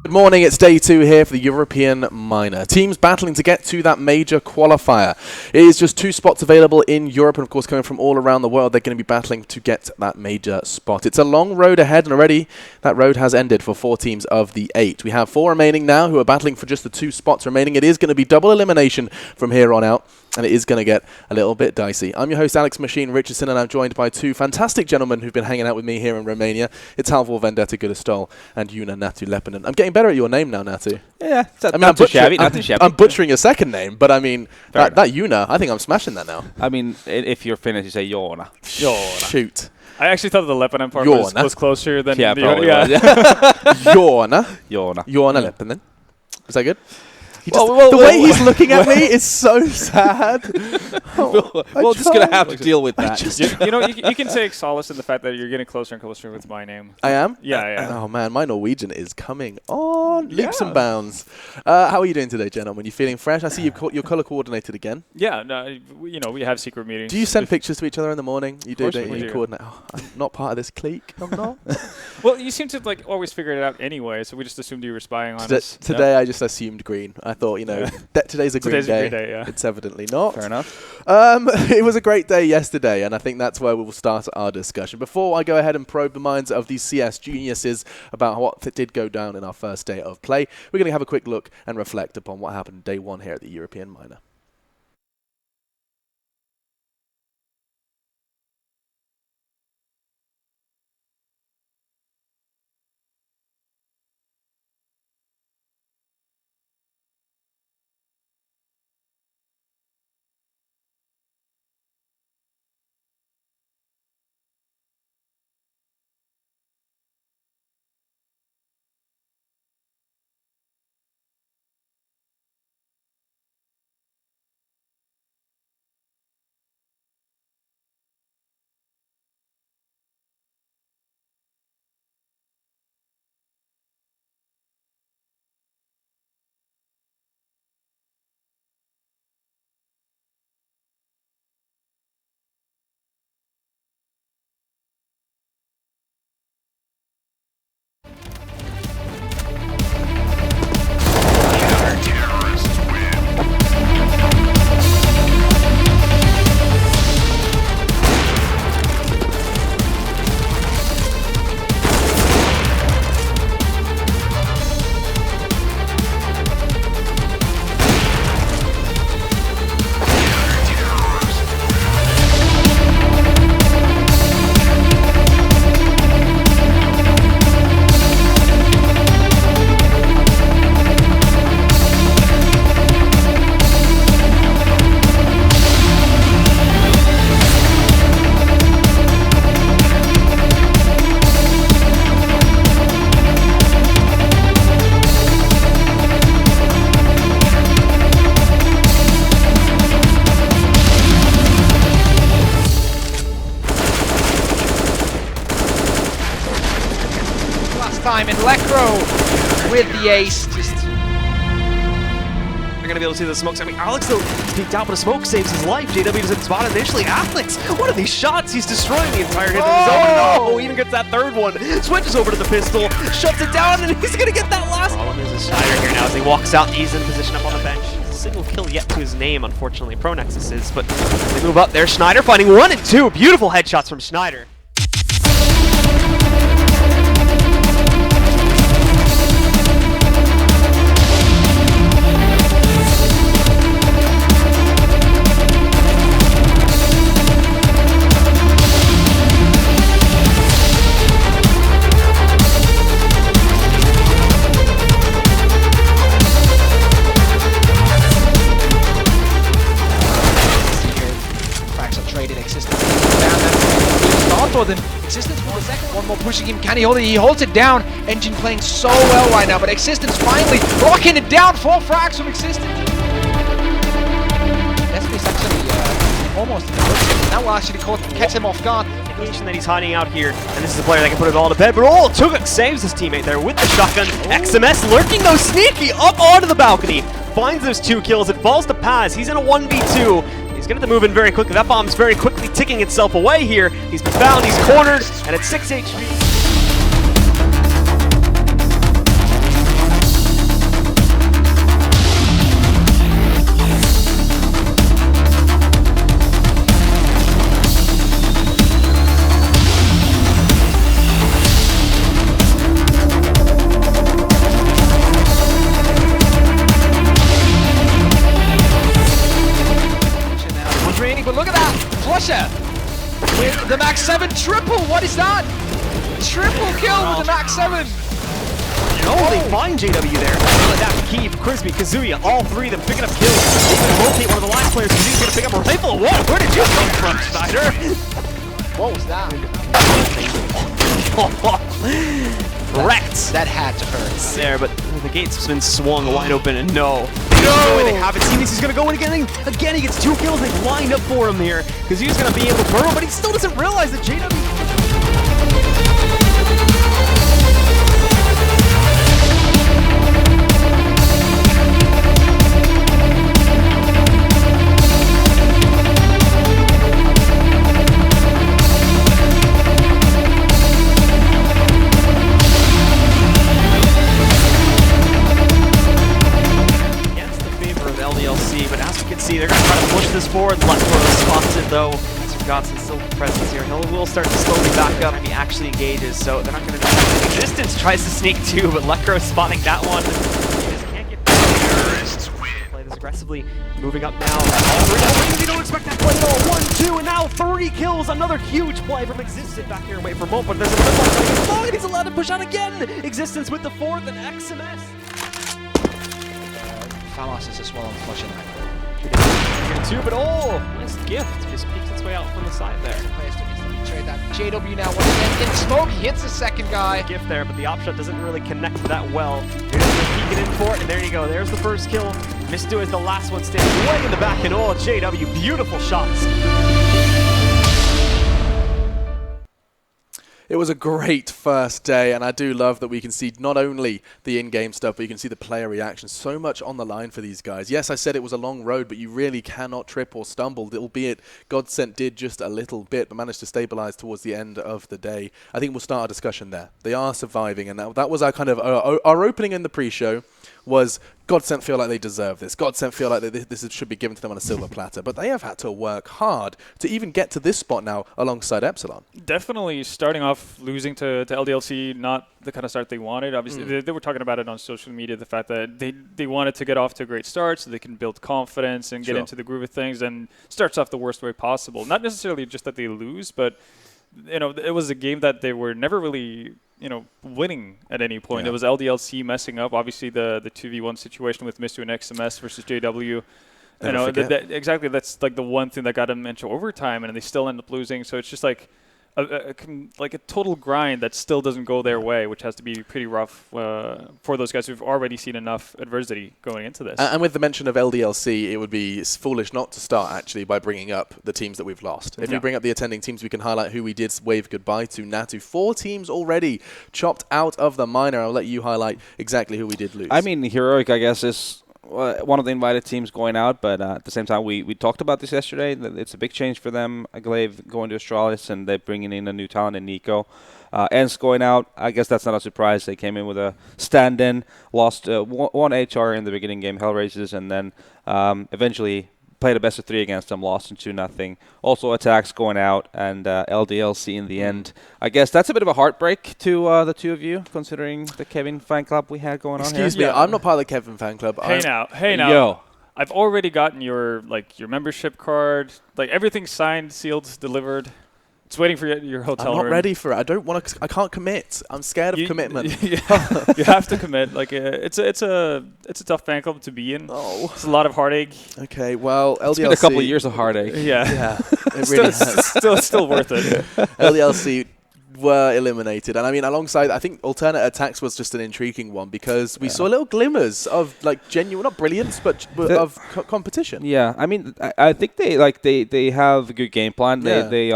Good morning, it's day 2 here for the European Minor. Teams battling to get to that major qualifier. It is just 2 spots available in Europe, and of course coming from all around the world, they're going to be battling to get that major spot. It's a long road ahead, and already that road has ended for 4 teams of the 8. We have 4 remaining now who are battling for just the 2 spots remaining. It is going to be double elimination from here on out, and it is going to get a little bit dicey. I'm your host, Alex Machine Richardson, and I'm joined by 2 fantastic gentlemen who've been hanging out with me here in Romania. It's Halvor Vendetta Gudestol and Una Natu Lepinen. I'm getting better at your name now, Natu. Yeah, not too shabby. I'm butchering your second name, but I mean, that Una, I think I'm smashing that now. I mean, if you're Finnish, you say Joona. Shoot. I actually thought the Lepinen part was closer than the probably Joona Lepinen. Is that good? The way he's looking at me is so sad. We're just going to have to deal with that. You can take solace in the fact that you're getting closer and closer with my name. I am? Yeah. Oh, man, my Norwegian is coming on leaps and bounds. How are you doing today, gentlemen? You feeling fresh? I see you're color coordinated again. Yeah, no, we have secret meetings. Do you send pictures to each other in the morning? You do, don't you? You coordinate. Oh, I'm not part of this clique. I'm not. Well, you seem to always figure it out anyway, so we just assumed you were spying on us. Today I just assumed green. I thought, today's a green day. Yeah. It's evidently not. Fair enough. It was a great day yesterday, and I think that's where we will start our discussion. Before I go ahead and probe the minds of these CS geniuses about what did go down in our first day of play, we're going to have a quick look and reflect upon what happened day 1 here at the European Minor. Time in Lecro with the ace. They're going to be able to see the smoke. I mean, Alex, though, he's peeked out, but a smoke saves his life. JW doesn't spot it initially. Alex, one of these shots, he's destroying the entire hit of his own. No, even gets that third one. Switches over to the pistol, shuts it down, and he's going to get that last. Problem is Znajder here now as he walks out. He's in position up on the bench. Single kill yet to his name, unfortunately. Pronexus is, but they move up there. Znajder finding 1 and 2. Beautiful headshots from Znajder. Then Existence for the second one more pushing him. Can he hold it? He holds it down. Engine playing so well right now, but Existence finally locking it down. 4 frags from Existence. That's actually almost that will actually catch him off guard. That he's hiding out here, and this is a player that can put it all to bed, but Tuguk saves his teammate there with the shotgun. XMS lurking though, sneaky up onto the balcony, finds those 2 kills. It falls to Paz. He's in a 1v2. He's going to move in very quickly. That bomb's very quickly ticking itself away here. He's been found, he's cornered, and at 6 HP. Axe 7 triple. What is that? Triple kill with an Axe 7. No, they find JW there. That's the key for Crispy, Kazuya, all three of them picking up kills. He's going to rotate one of the line players. He's going to pick up a rifle. What? Where did you come from, Znajder? What was that? Wrecked. That had to hurt. There, but the gates have been swung wide open, and no. They haven't seen this. He's going to go in again. Again, he gets 2 kills. They've lined up for him here. Kazuya's going to be able to burrow, but he still doesn't realize that JW... They're going to try to push this forward. Letcro spots it though. Godsent still presence here. He will start to slowly back up and he actually engages, so they're not going to know that. Existence tries to sneak too, but Letcro spotting that one. He just can't get play this aggressively. Moving up now. All 3 you don't expect that play at all. 1, 2, and now 3 kills. Another huge play from Existence back here away from Moat, but there's another one coming in slow, and he's allowed to push out again. Existence with the 4th and XMS. Famas is as well on flushing that. 2, but oh, nice gift. Just peeks its way out from the side there. Trade that. JW now once again in smoke. He hits the second guy. Gift there, but the opshot doesn't really connect that well. Here's the peeking in for it, and there you go. There's the first kill. Mistu is the last one standing way in the back, and oh, JW, beautiful shots. It was a great first day, and I do love that we can see not only the in-game stuff, but you can see the player reaction. So much on the line for these guys. Yes, I said it was a long road, but you really cannot trip or stumble, albeit Godsent did just a little bit, but managed to stabilize towards the end of the day. I think we'll start a discussion there. They are surviving, and that was our kind of our opening in the pre-show was Godsent feel like they deserve this. Godsent feel like this should be given to them on a silver platter. But they have had to work hard to even get to this spot now alongside Epsilon. Definitely starting off losing to LDLC, not the kind of start they wanted. Obviously, they were talking about it on social media, the fact that they wanted to get off to a great start so they can build confidence and get into the groove of things, and starts off the worst way possible. Not necessarily just that they lose, but it was a game that they were never really winning at any point. It was LDLC messing up. Obviously, the 2v1 situation with Mistu and XMS versus JW. Exactly. That's like the one thing that got them into overtime, and they still end up losing. So it's just like a total grind that still doesn't go their way, which has to be pretty rough for those guys who've already seen enough adversity going into this. And with the mention of LDLC, it would be foolish not to start actually by bringing up the teams that we've lost. If we bring up the attending teams, we can highlight who we did wave goodbye to. Natu, 4 teams already chopped out of the minor. I'll let you highlight exactly who we did lose. I mean, Heroic, I guess, is one of the invited teams going out, but at the same time, we talked about this yesterday. It's a big change for them. Glaive going to Astralis, and they're bringing in a new talent in Nico. Ents going out. I guess that's not a surprise. They came in with a stand-in, lost one HR in the beginning game, Hellraisers, and then eventually played a best of 3 against them, lost in 2-0. Also attacks going out, and LDLC in the end. I guess that's a bit of a heartbreak to the two of you, considering the Kevin fan club we had going on here. Excuse me, I'm not part of the Kevin fan club. Hey now. Yo. I've already gotten your membership card. Like, everything's signed, sealed, delivered. It's waiting for your hotel room. I'm not ready for it. I don't want to. I can't commit. I'm scared of commitment. You have to commit. Like, it's a tough fan club to be in. Oh, it's a lot of heartache. Okay, well, LDLC. It's been a couple of years of heartache. Yeah, it really has. Still worth it. LDLC were eliminated, and I mean, alongside, I think alternate attacks was just an intriguing one because we saw little glimmers of like genuine, not brilliance, but of competition. Yeah, I mean, I think they have a good game plan. They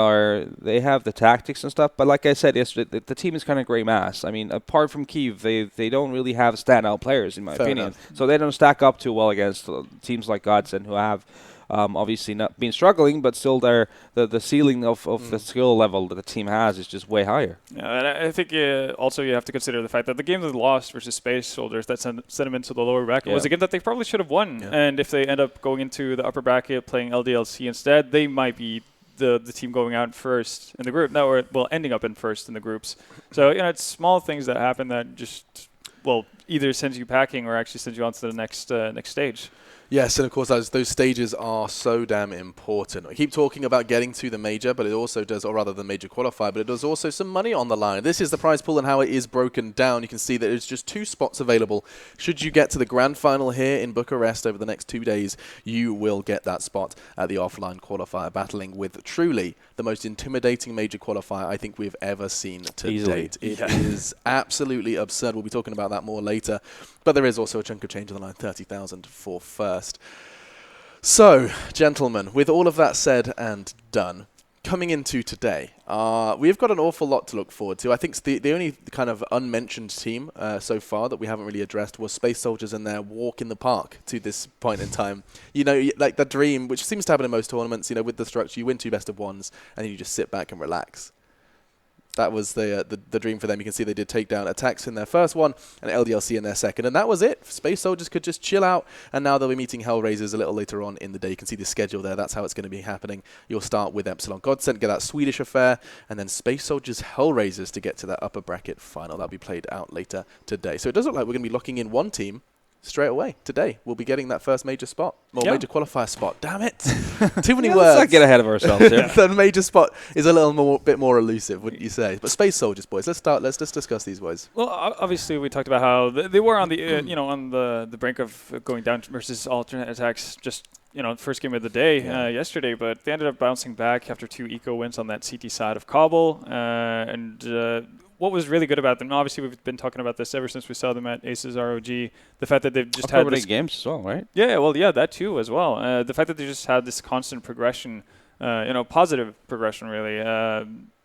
have the tactics and stuff. But like I said yesterday, the team is kind of gray mass. I mean, apart from Kyiv, they don't really have standout players in my opinion. Enough. So they don't stack up too well against teams like Godsent, who have obviously not been struggling, but still the ceiling of the skill level that the team has is just way higher. Yeah, and I think also you have to consider the fact that the game they lost versus Space Soldiers, that sent them into the lower bracket, was a game that they probably should have won. Yeah. And if they end up going into the upper bracket playing LDLC instead, they might be the team going out first in the group. No, or ending up in first in the groups. So it's small things that happen that just either sends you packing or actually sends you on to the next stage. Yes, and of course those stages are so damn important. I keep talking about getting to the major, but it also does, or rather the major qualifier, but it does also some money on the line. This is the prize pool and how it is broken down. You can see that there's just 2 spots available. Should you get to the grand final here in Bucharest over the next 2 days, you will get that spot at the offline qualifier, battling with truly the most intimidating major qualifier I think we've ever seen to date. It is absolutely absurd. We'll be talking about that more later. But there is also a chunk of change on the line, 30,000 for first. So, gentlemen, with all of that said and done, coming into today, we've got an awful lot to look forward to. I think the only kind of unmentioned team so far that we haven't really addressed was Space Soldiers and their walk in the park to this point in time. You know, like the dream, which seems to happen in most tournaments, you know, with the structure, you win 2 best of 1s, and then you just sit back and relax. That was the dream for them. You can see they did take down Attacks in their first one and LDLC in their second. And that was it. Space Soldiers could just chill out. And now they'll be meeting Hellraisers a little later on in the day. You can see the schedule there. That's how it's going to be happening. You'll start with Epsilon Godsent, get that Swedish affair, and then Space Soldiers Hellraisers to get to that upper bracket final. That'll be played out later today. So it does look like we're going to be locking in one team straight away today. We'll be getting that first major spot, or major qualifier spot. Damn it! Too many words. Let's not get ahead of ourselves here. The major spot is a little bit more elusive, wouldn't you say? But Space Soldiers, boys, let's just discuss these boys. Well, obviously we talked about how they were on the on the brink of going down versus alternate attacks. Just first game of the day yesterday, but they ended up bouncing back after 2 eco wins on that CT side of Kabul, and. What was really good about them, obviously we've been talking about this ever since we saw them at Aces ROG, the fact that they've just had this games as well, right? Yeah, well, yeah, that too as well. The fact that they just had this constant progression, positive progression really,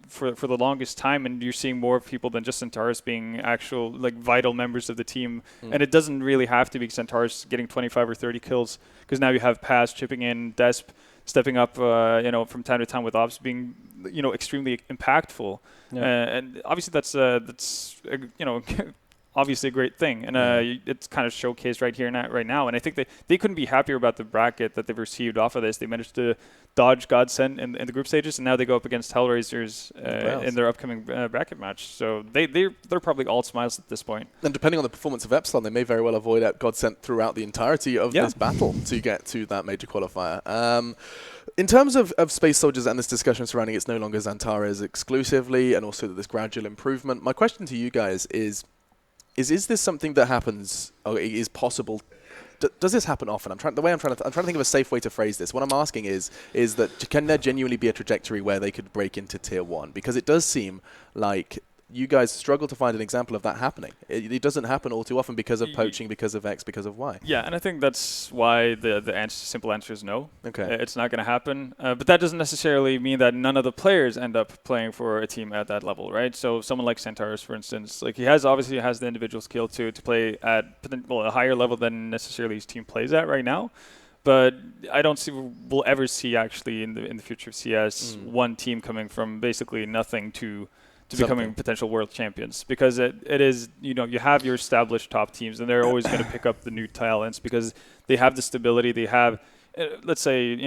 for the longest time, and you're seeing more people than just Centaurus being actual vital members of the team. And it doesn't really have to be Centaurus getting 25 or 30 kills, because now you have Paz chipping in, Desp stepping up, from time to time with Ops being, extremely impactful. And obviously that's obviously a great thing. And it's kind of showcased right now. And I think they couldn't be happier about the bracket that they've received off of this. They managed to dodge Godsent in the group stages, and now they go up against Hellraisers in their upcoming bracket match. So they're probably all smiles at this point. And depending on the performance of Epsilon, they may very well avoid Godsent throughout the entirety of this battle to get to that major qualifier. In terms of Space Soldiers and this discussion surrounding it's no longer Xantares exclusively, and also this gradual improvement, my question to you guys is this something that happens, or is possible? Does this happen often? I'm trying to think of a safe way to phrase this. What I'm asking is that can there genuinely be a trajectory where they could break into Tier 1? Because it does seem like you guys struggle to find an example of that happening. It doesn't happen all too often because of poaching, because of X, because of Y. Yeah, and I think that's why the simple answer is no. Okay. It's not going to happen. But that doesn't necessarily mean that none of the players end up playing for a team at that level, right? So someone like Centaurus, for instance, he obviously has the individual skill to play at a higher level than necessarily his team plays at right now. But I don't see we'll ever see actually in the future of CS one team coming from basically nothing to becoming potential world champions, because it is, you have your established top teams, and they're always going to pick up the new talents because they have the stability. They have, let's say,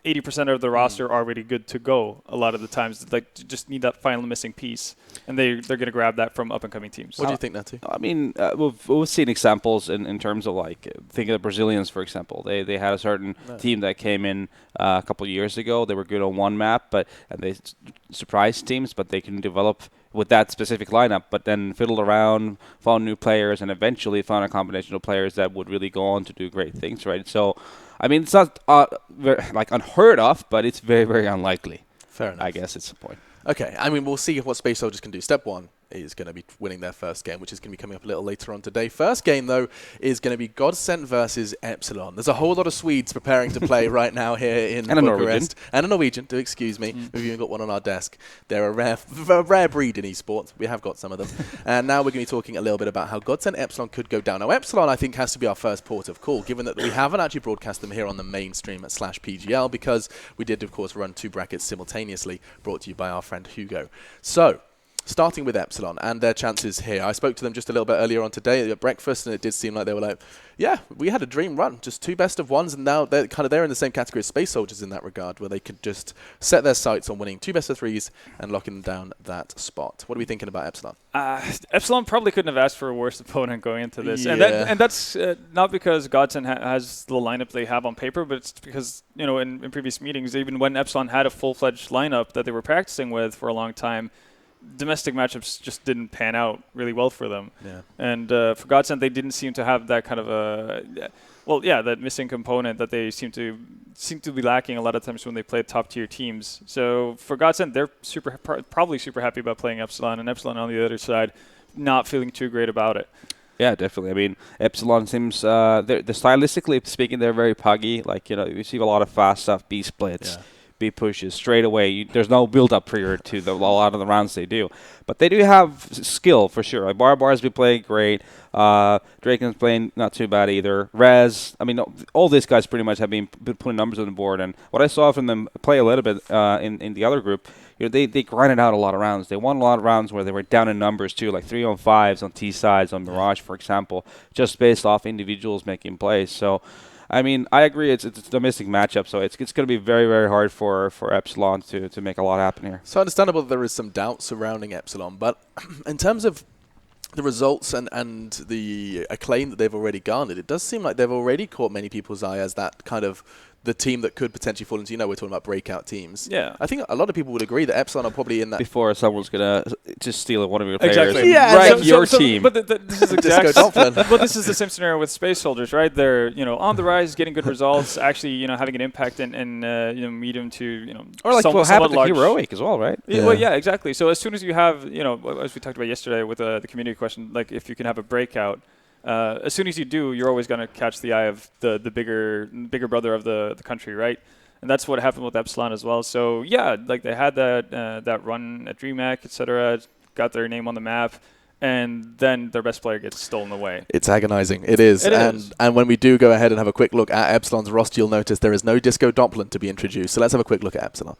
80% of the roster already good to go a lot of the times. Just need that final missing piece, and they're going to grab that from up-and-coming teams. What do you think, Natty? I mean, we've seen examples in terms of, think of the Brazilians, for example. They had a certain team that came in a couple of years ago. They were good on one map, and they surprised teams, but they can develop with that specific lineup, but then fiddled around, found new players, and eventually found a combination of players that would really go on to do great things, right? So, I mean, it's not unheard of, but it's very, very unlikely. Fair enough. I guess it's the point. Okay, I mean, we'll see what Space Soldiers can do. Step 1 is going to be winning their first game, which is going to be coming up a little later on today. First game, though, is going to be Godsent versus Epsilon. There's a whole lot of Swedes preparing to play right now here in Bucharest. And a Norwegian, do excuse me. We've even got one on our desk. They're a rare breed in esports. We have got some of them. And now we're going to be talking a little bit about how Godsent Epsilon could go down. Now, Epsilon, I think, has to be our first port of call, given that we haven't actually broadcast them here on the mainstream at /PGL, because we did, of course, run 2 brackets simultaneously, brought to you by our friend Hugo. So, starting with Epsilon and their chances here. I spoke to them just a little bit earlier on today at breakfast, and it did seem like they were like, yeah, we had a dream run, just 2 best of ones, and now they're in the same category as Space Soldiers in that regard, where they could just set their sights on winning 2 best of 3s and locking down that spot. What are we thinking about Epsilon? Epsilon probably couldn't have asked for a worse opponent going into this, Yeah. and that's not because Godsent has the lineup they have on paper, but it's because in previous meetings, even when Epsilon had a full-fledged lineup that they were practicing with for a long time, domestic matchups just didn't pan out really well for them. Yeah. And for Godsent, they didn't seem to have that kind of that missing component that they seem to be lacking a lot of times when they play top-tier teams. So for Godsent, they're probably super happy about playing Epsilon, and Epsilon on the other side not feeling too great about it. Yeah, definitely. I mean, Epsilon seems, they're stylistically speaking, they're very puggy. Like, you see a lot of fast stuff, B splits, B pushes straight away. There's no build-up period to a lot of the rounds they do. But they do have skill, for sure. Like Barbar's been playing great. Draken's playing not too bad either. REZ, I mean, all these guys pretty much have been putting numbers on the board. And what I saw from them play a little bit in the other group, they grinded out a lot of rounds. They won a lot of rounds where they were down in numbers too, like 3-on-5s on T sides on Mirage, for example, just based off individuals making plays. So, I mean, I agree. It's a domestic matchup, so it's going to be very, very hard for Epsilon to make a lot happen here. So understandable that there is some doubt surrounding Epsilon, but in terms of the results and the acclaim that they've already garnered, it does seem like they've already caught many people's eye as that kind of the team that could potentially fall into, we're talking about breakout teams. Yeah. I think a lot of people would agree that Epsilon are probably in that. Before someone's going to just steal one of your players. Exactly. Yeah, right, your team. But this is Disco Dolphin. But this is the same scenario with Space Soldiers, right? They're on the rise, getting good results, actually having an impact in medium to or like what happened to Heroic as well, right? Yeah. Well, yeah, exactly. So as soon as you have as we talked about yesterday with the community question, like if you can have a breakout. As soon as you do, you're always going to catch the eye of the bigger brother of the country, right? And that's what happened with Epsilon as well. So yeah, like they had that run at DreamHack, etc., got their name on the map, and then their best player gets stolen away. It's agonizing. It is. And when we do go ahead and have a quick look at Epsilon's roster, you'll notice there is no Disco Doppler to be introduced. So let's have a quick look at Epsilon.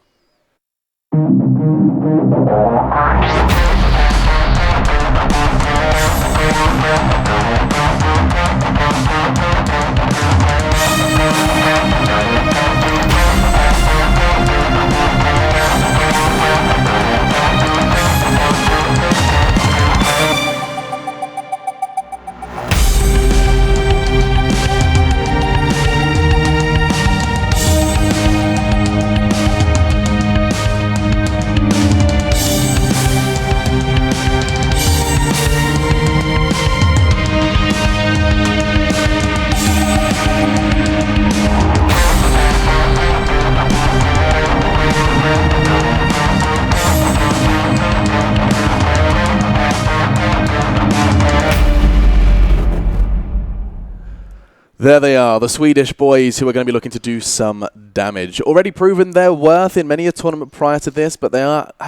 There they are, the Swedish boys who are going to be looking to do some damage. Already proven their worth in many a tournament prior to this, but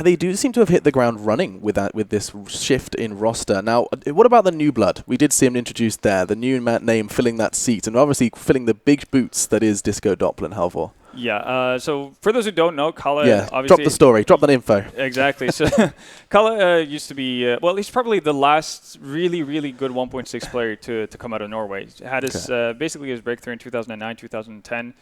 they do seem to have hit the ground running with this shift in roster. Now, what about the new blood? We did see him introduced there, the new name filling that seat, and obviously filling the big boots that is Disco Doppler and Halvor. Yeah, so for those who don't know, Kalle obviously... drop the story, drop that info. Exactly. So Kalle used to be, he's probably the last really, really good 1.6 player to come out of Norway. Had his basically his breakthrough in 2009, 2010,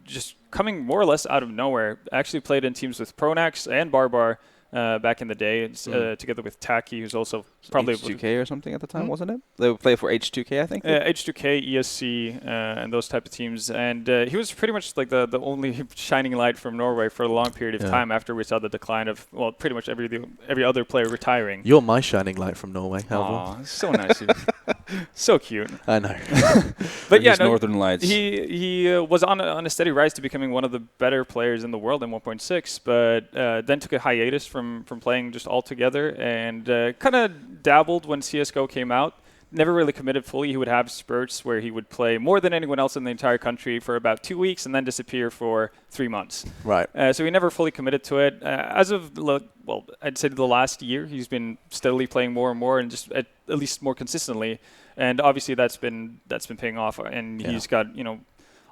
just coming more or less out of nowhere. Actually played in teams with Pronax and Barbar back in the day, together with Taki, who's also probably H2K or something at the time, wasn't it? They would play for H2K, I think. H2K, ESC, and those type of teams. And he was pretty much like the only shining light from Norway for a long period of time after we saw the decline of pretty much every other player retiring. You're my shining light from Norway, Halvor. Aw, so nice. So cute. I know. But yeah, Northern Lights. He was on a steady rise to becoming one of the better players in the world in 1.6, but then took a hiatus from playing just altogether and kind of dabbled when CSGO came out. Never really committed fully. He would have spurts where he would play more than anyone else in the entire country for about 2 weeks and then disappear for 3 months. Right. So he never fully committed to it. As of, I'd say the last year, he's been steadily playing more and more and just at least more consistently. And obviously that's been paying off. And he's got, a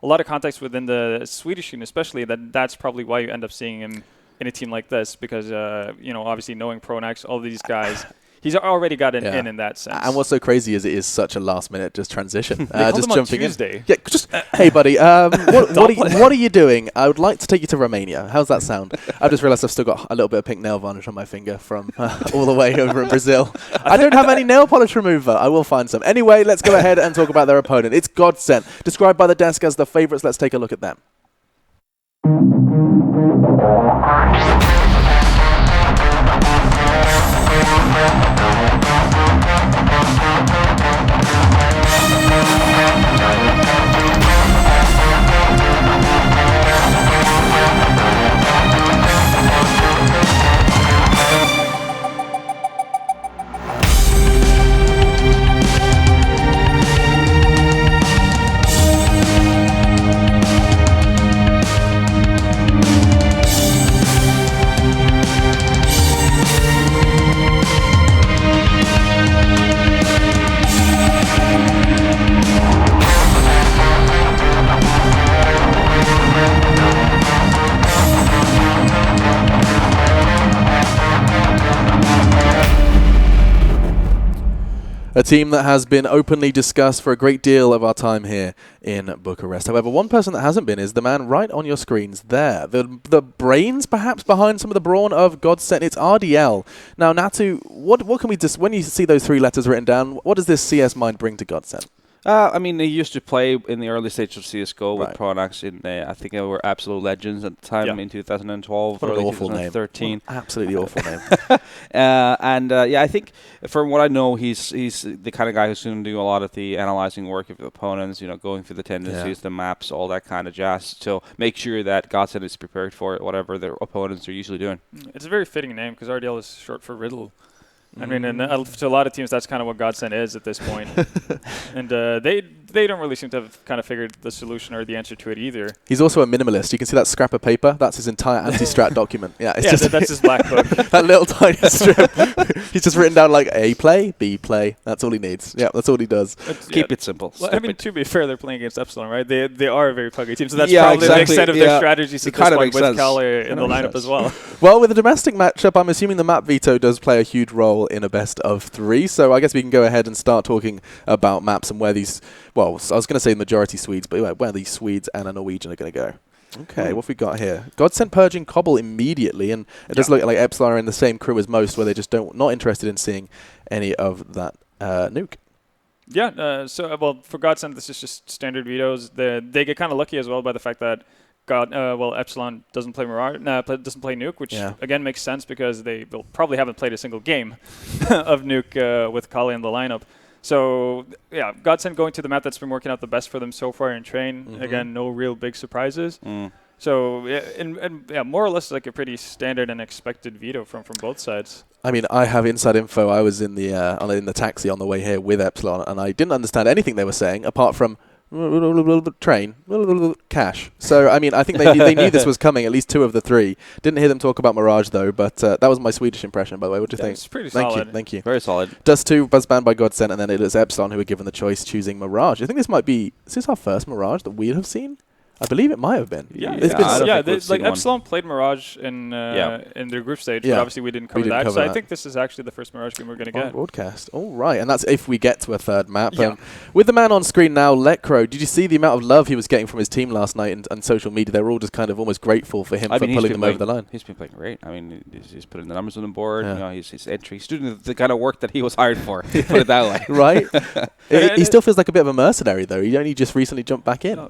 lot of context within the Swedish scene, especially that's probably why you end up seeing him in a team like this because, obviously knowing Pronax, all these guys, he's already got an in that sense. And what's so crazy is it is such a last-minute just transition. Just jumping Tuesday. in. Yeah, just, hey, buddy, what are you doing? I would like to take you to Romania. How's that sound? I've just realized I've still got a little bit of pink nail varnish on my finger from all the way over in Brazil. I don't have any nail polish remover. I will find some. Anyway, let's go ahead and talk about their opponent. It's Godsent, described by the desk as the favorites. Let's take a look at them. A team that has been openly discussed for a great deal of our time here in Bucharest. However, one person that hasn't been is the man right on your screens there. The brains, perhaps, behind some of the brawn of Godsent. It's RDL. Now, Natu, what can we just, when you see those 3 letters written down, what does this CS mind bring to Godsent? He used to play in the early stage of CSGO with Pronax in, I think they were Absolute Legends at the time in 2012, what early an awful 2013. Name. Absolutely awful name. I think from what I know, he's the kind of guy who's going to do a lot of the analyzing work of the opponents, going through the tendencies, the maps, all that kind of jazz, to make sure that Godsent is prepared for it, whatever their opponents are usually doing. It's a very fitting name because RDL is short for Riddle. I mean, and to a lot of teams, that's kind of what Godsent is at this point. And they don't really seem to have kind of figured the solution or the answer to it either. He's also a minimalist. You can see that scrap of paper. That's his entire anti-strat document. Yeah, it's just that's his black book. That little tiny strip. He's just written down like A play, B play. That's all he needs. Yeah, that's all he does. Keep it simple. Well, I mean, to be fair, they're playing against Epsilon, right? They are a very puggy team, so that's probably the extent of their strategies at this point with Kale in the lineup as well. Well, with a domestic matchup, I'm assuming the map veto does play a huge role in a best of 3. So I guess we can go ahead and start talking about maps and where these, well, I was going to say majority Swedes, but where these Swedes and a Norwegian are going to go. Okay, what have we got here? Godsent purging Cobble immediately, and it does look like Epsilon are in the same crew as most, where they just not interested in seeing any of that nuke. Yeah, for Godsent, this is just standard vetoes. They get kind of lucky as well by the fact that Epsilon doesn't play Mirage, doesn't play Nuke, which again makes sense because they probably haven't played a single game of Nuke with Kali in the lineup. So yeah, Godsent going to the map that's been working out the best for them so far in train. Again, no real big surprises. So more or less like a pretty standard and expected veto from both sides. I mean, I have inside info. I was in the taxi on the way here with Epsilon, and I didn't understand anything they were saying apart from train, cash. So, I mean, I think they knew this was coming, at least 2 of the 3. Didn't hear them talk about Mirage, though, but that was my Swedish impression, by the way. What do you think? It's pretty solid. Thank you. Very solid. Dust 2 was banned by Godsent, and then it was Epsilon who were given the choice, choosing Mirage. I think this might be, is this our first Mirage that we have seen? I believe it might have been. Epsilon played Mirage in their group stage, but obviously we didn't cover that. So I think this is actually the first Mirage game we're going to get. Broadcast. All right, and that's if we get to a third map. With the man on screen now, Lecro, did you see the amount of love he was getting from his team last night and social media? They were all just kind of almost grateful for him for pulling them over the line. He's been playing great. I mean, he's putting the numbers on the board. He's entry. He's doing the kind of work that he was hired for. Put it that way. Right. He still feels like a bit of a mercenary, though. He only just recently jumped back in.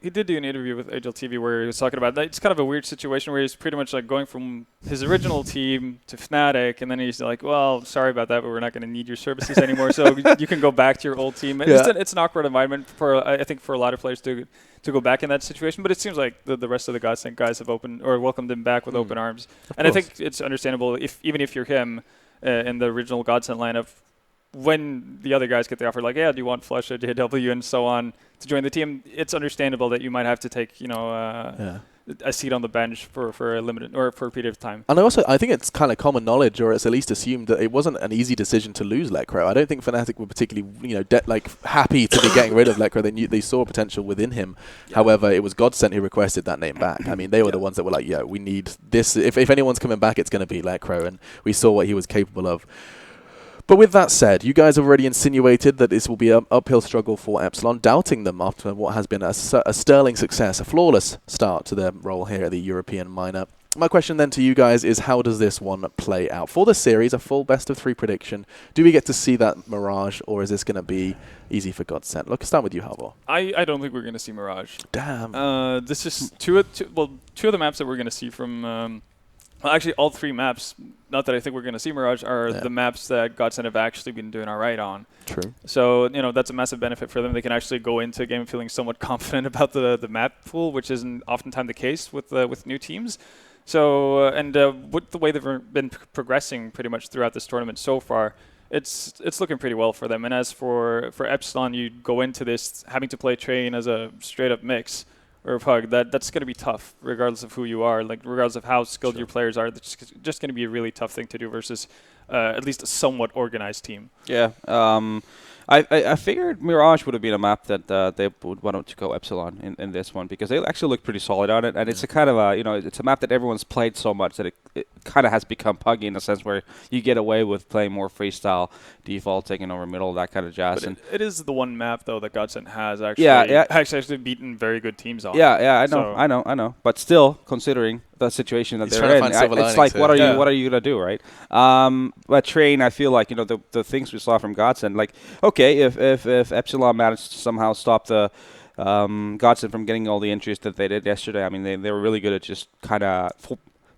He did do an interview with HLTV where he was talking about that. It's kind of a weird situation where he's pretty much like going from his original team to Fnatic, and then he's like, well, sorry about that, but we're not going to need your services anymore, so you can go back to your old team. It's an awkward environment for I think for a lot of players to go back in that situation, but it seems like the rest of the Godsent guys have welcomed him back with open arms. And I think it's understandable, even if you're him in the original Godsent lineup, when the other guys get the offer, like, do you want Flush or JW and so on to join the team, it's understandable that you might have to take, a seat on the bench for a limited or for a period of time. And I think it's kind of common knowledge, or it's at least assumed, that it wasn't an easy decision to lose Lekro. I don't think Fnatic were particularly, happy to be getting rid of Lekro. They saw potential within him. Yeah. However, it was Godsent who requested that name back. I mean, they were the ones that were like, "Yeah, we need this. If anyone's coming back, it's going to be Lekro," and we saw what he was capable of. But with that said, you guys have already insinuated that this will be an uphill struggle for Epsilon, doubting them after what has been a sterling success, a flawless start to their role here at the European minor. My question then to you guys is, how does this one play out? For the series, a full best-of-3 prediction, do we get to see that Mirage, or is this going to be easy for Godsent? Look, start with you, Halvor. I don't think we're going to see Mirage. Damn. This is two of the maps that we're going to see from... Well, actually, all 3 maps, not that I think we're going to see Mirage, are the maps that Godsent have actually been doing all right on. True. So, that's a massive benefit for them. They can actually go into a game feeling somewhat confident about the map pool, which isn't oftentimes the case with new teams. So, with the way they've been progressing pretty much throughout this tournament so far, it's looking pretty well for them. And as for Epsilon, you go into this having to play Train as a straight-up mix, or a pug, that's going to be tough, regardless of who you are, regardless of how skilled your players are. It's just going to be a really tough thing to do versus at least a somewhat organized team. Yeah. I figured Mirage would have been a map that they would want to go Epsilon in this one, because they actually look pretty solid on it, and it's a kind of it's a map that everyone's played so much that it kind of has become puggy in a sense where you get away with playing more freestyle, default, taking over middle, that kind of jazz. But it is the one map though that Godsent has actually beaten very good teams on. I know. But still, considering the situation that they're in, it's like, what are you gonna do, right? But Train, I feel like the things we saw from Godsent, like, okay, if Epsilon managed to somehow stop the Godsent from getting all the interest that they did yesterday, I mean, they were really good at just kind of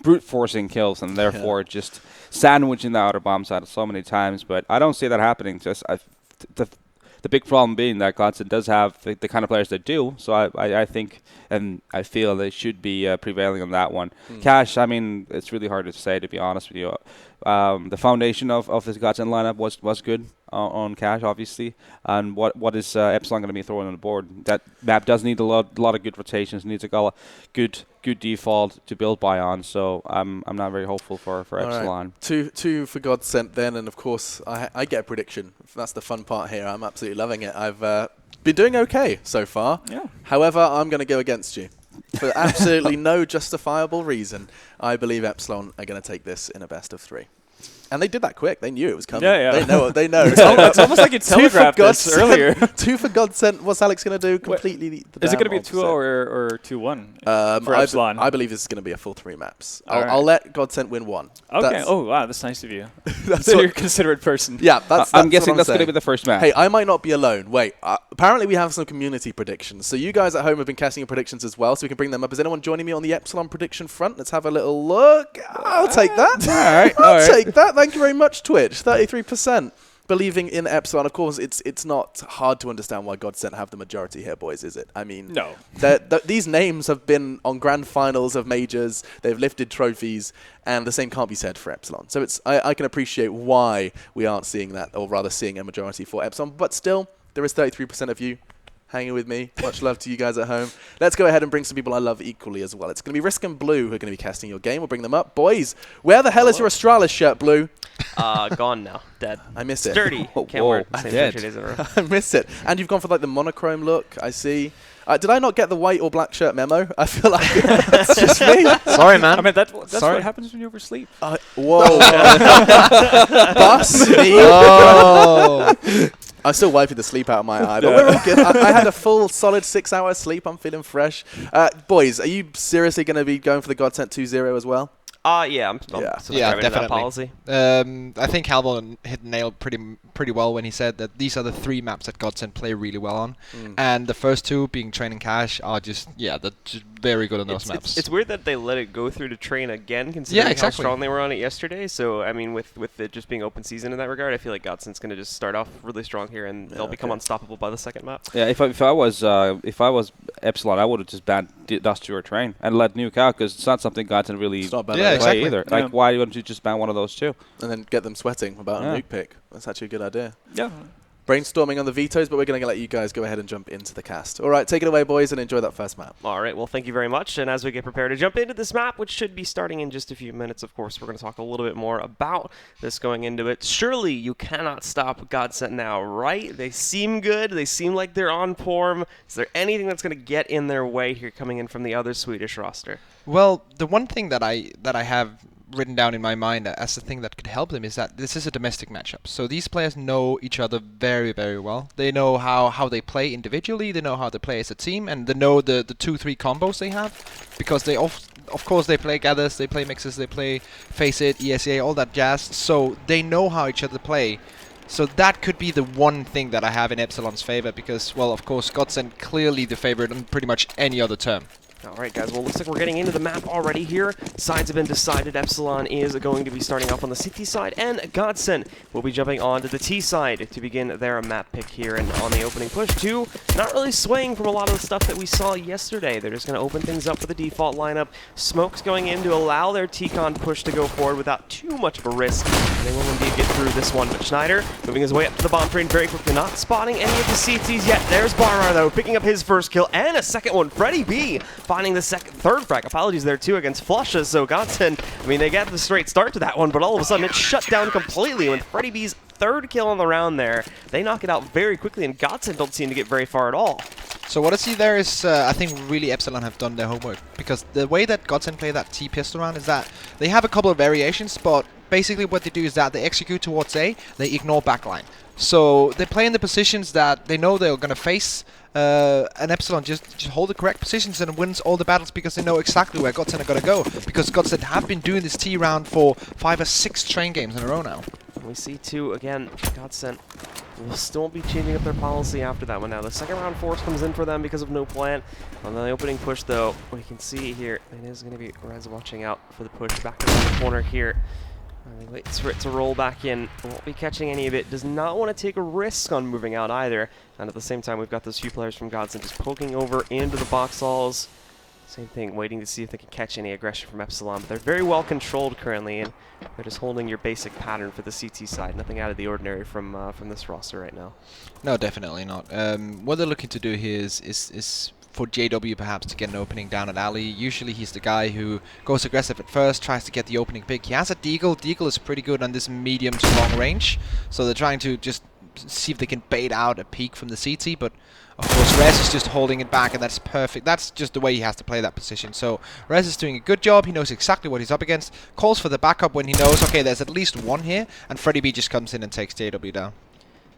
brute forcing kills, and therefore just sandwiching the outer bomb side so many times. But I don't see that happening. The big problem being that Godsent does have the kind of players that do. So I think and I feel they should be prevailing on that one. Cash, I mean, it's really hard to say, to be honest with you. The foundation of this Godsent lineup was good on Cash, obviously. And what is Epsilon going to be throwing on the board? That map does need a lot of good rotations, needs a good default to build by on. So I'm not very hopeful for Epsilon. Right. Two for Godsent then, and of course I get a prediction. That's the fun part here. I'm absolutely loving it. I've been doing okay so far. Yeah. However, I'm going to go against you. For absolutely no justifiable reason, I believe Epsilon are going to take this in a best-of-3. And they did that quick. They knew it was coming. Yeah. They know. It's almost like you telegraphed this earlier. 2 for Godsent. What's Alex going to do? Completely. Is it going to be 2-0 or 2-1 for Epsilon? I believe this is going to be a full 3 maps. I'll let Godsent win 1. Okay. Wow, that's nice of you. You're a considerate person. Yeah, I'm guessing that's going to be the first match. Hey, I might not be alone. Wait, apparently we have some community predictions. So you guys at home have been casting your predictions as well, so we can bring them up. Is anyone joining me on the Epsilon prediction front? Let's have a little look. I'll take that. All right. I'll take that. Thank you very much, Twitch. 33% believing in Epsilon. Of course, it's not hard to understand why Godsent have the majority here, boys, is it? I mean, no. These names have been on grand finals of majors. They've lifted trophies, and the same can't be said for Epsilon. So I can appreciate why we aren't seeing that, or rather seeing a majority for Epsilon. But still, there is 33% of you hanging with me. Much love to you guys at home. Let's go ahead and bring some people I love equally as well. It's going to be Risk and Blue who are going to be casting your game. We'll bring them up. Boys, where the hell is your Astralis shirt, Blue? Gone now. Dead. I miss it. Sturdy. Can't wear it the same shirt 2 days in a row. I miss it. And you've gone for like the monochrome look, I see. Did I not get the white or black shirt memo? I feel like it's just me. Sorry, man. I mean, that's what happens when you oversleep. Whoa. Bus me. Oh. I'm still wiping the sleep out of my eye, but we're all good. I had a full, solid 6 hours sleep. I'm feeling fresh. Boys, are you seriously going to be going for the Godsent 2-0 as well? Yeah, I'm subscribing to that policy. I think Halvor hit the nail pretty well when he said that these are the 3 maps that Godsent play really well on, and the first 2 being Train and Cash are just very good on those maps. It's weird that they let it go through to Train again, considering how strong they were on it yesterday. So I mean, with it just being open season in that regard, I feel like Godsent's going to just start off really strong here, and they'll become unstoppable by the second map. Yeah, if I was Epsilon, I would have just banned Dust or Train and let Nuke out, because it's not something Godsent really play either. Like, why wouldn't you just ban one of those 2? And then get them sweating about a Nuke pick. That's actually a good idea. Yeah. brainstorming on the vetoes, but we're going to let you guys go ahead and jump into the cast. All right, take it away, boys, and enjoy that first map. All right, well, thank you very much. And as we get prepared to jump into this map, which should be starting in just a few minutes, of course, we're going to talk a little bit more about this going into it. Surely you cannot stop Godsent now, right? They seem good. They seem like they're on form. Is there anything that's going to get in their way here coming in from the other Swedish roster? Well, the one thing that I have written down in my mind as the thing that could help them is that this is a domestic matchup. So these players know each other very, very well. They know how they play individually, they know how they play as a team, and they know the 2-3 combos they have, because they of course they play gathers, they play mixes, they play face it, ESA, all that jazz. So they know how each other play. So that could be the one thing that I have in Epsilon's favor, because, well, of course, Godsent clearly the favorite on pretty much any other term. Alright guys, well looks like we're getting into the map already here. Sides have been decided. Epsilon is going to be starting off on the CT side, and Godsent will be jumping onto the T side to begin their map pick here. And on the opening push too, not really swaying from a lot of the stuff that we saw yesterday. They're just going to open things up for the default lineup. Smokes going in to allow their T-Con push to go forward without too much of a risk. And they will indeed get through this one. But znajder moving his way up to the bomb train very quickly, not spotting any of the CTs yet. There's Barmar though, picking up his first kill and a second one. Freddy B finding the third frag. Apologies there too against Flushes. So Godsent, I mean, they got the straight start to that one, but all of a sudden it shut down completely when Freddy B's third kill on the round there. They knock it out very quickly, and Godsent don't seem to get very far at all. So what I see there is, I think really Epsilon have done their homework, because the way that Godsent play that T-pistol round is that they have a couple of variations, but basically what they do is that they execute towards A, they ignore backline. So they play in the positions that they know they're going to face, and Epsilon just hold the correct positions and wins all the battles, because they know exactly where Godsent are going to go, because Godsent have been doing this T round for 5 or 6 train games in a row now. And we see too, again, Godsent will still be changing up their policy after that one. Now the second round force comes in for them because of no plant. On the opening push though, we can see here, it is going to be REZ watching out for the push back around the corner here. He waits for it to roll back in. Won't be catching any of it. Does not want to take a risk on moving out either. And at the same time, we've got those few players from Godsent just poking over into the box halls. Same thing, waiting to see if they can catch any aggression from Epsilon. But they're very well controlled currently, and they're just holding your basic pattern for the CT side. Nothing out of the ordinary from this roster right now. No, definitely not. What they're looking to do here is for JW perhaps to get an opening down at alley. Usually he's the guy who goes aggressive at first, tries to get the opening pick. He has a Deagle. Deagle is pretty good on this medium to long range, so they're trying to just see if they can bait out a peek from the CT, but of course REZ is just holding it back, and that's perfect. That's just the way he has to play that position. So REZ is doing a good job. He knows exactly what he's up against, calls for the backup when he knows, okay, there's at least one here, and Freddy B just comes in and takes JW down.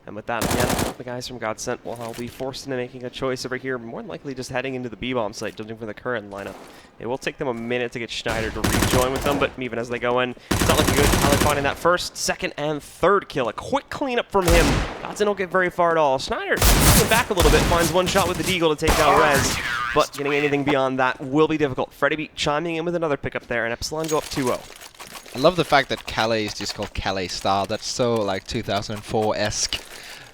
And with that, again, the guys from Godsent will be forced into making a choice over here, more than likely just heading into the B-bomb site, judging from the current lineup. It will take them a minute to get znajder to rejoin with them, but even as they go in, it's not looking good. How they finding that first, second, and third kill. A quick cleanup from him. Godsent don't get very far at all. znajder coming back a little bit, finds one shot with the Deagle to take down REZ, but getting anything beyond that will be difficult. Freddy B chiming in with another pickup there, and Epsilon go up 2-0. I love the fact that Calais is just called Calais Star. That's so like 2004-esque.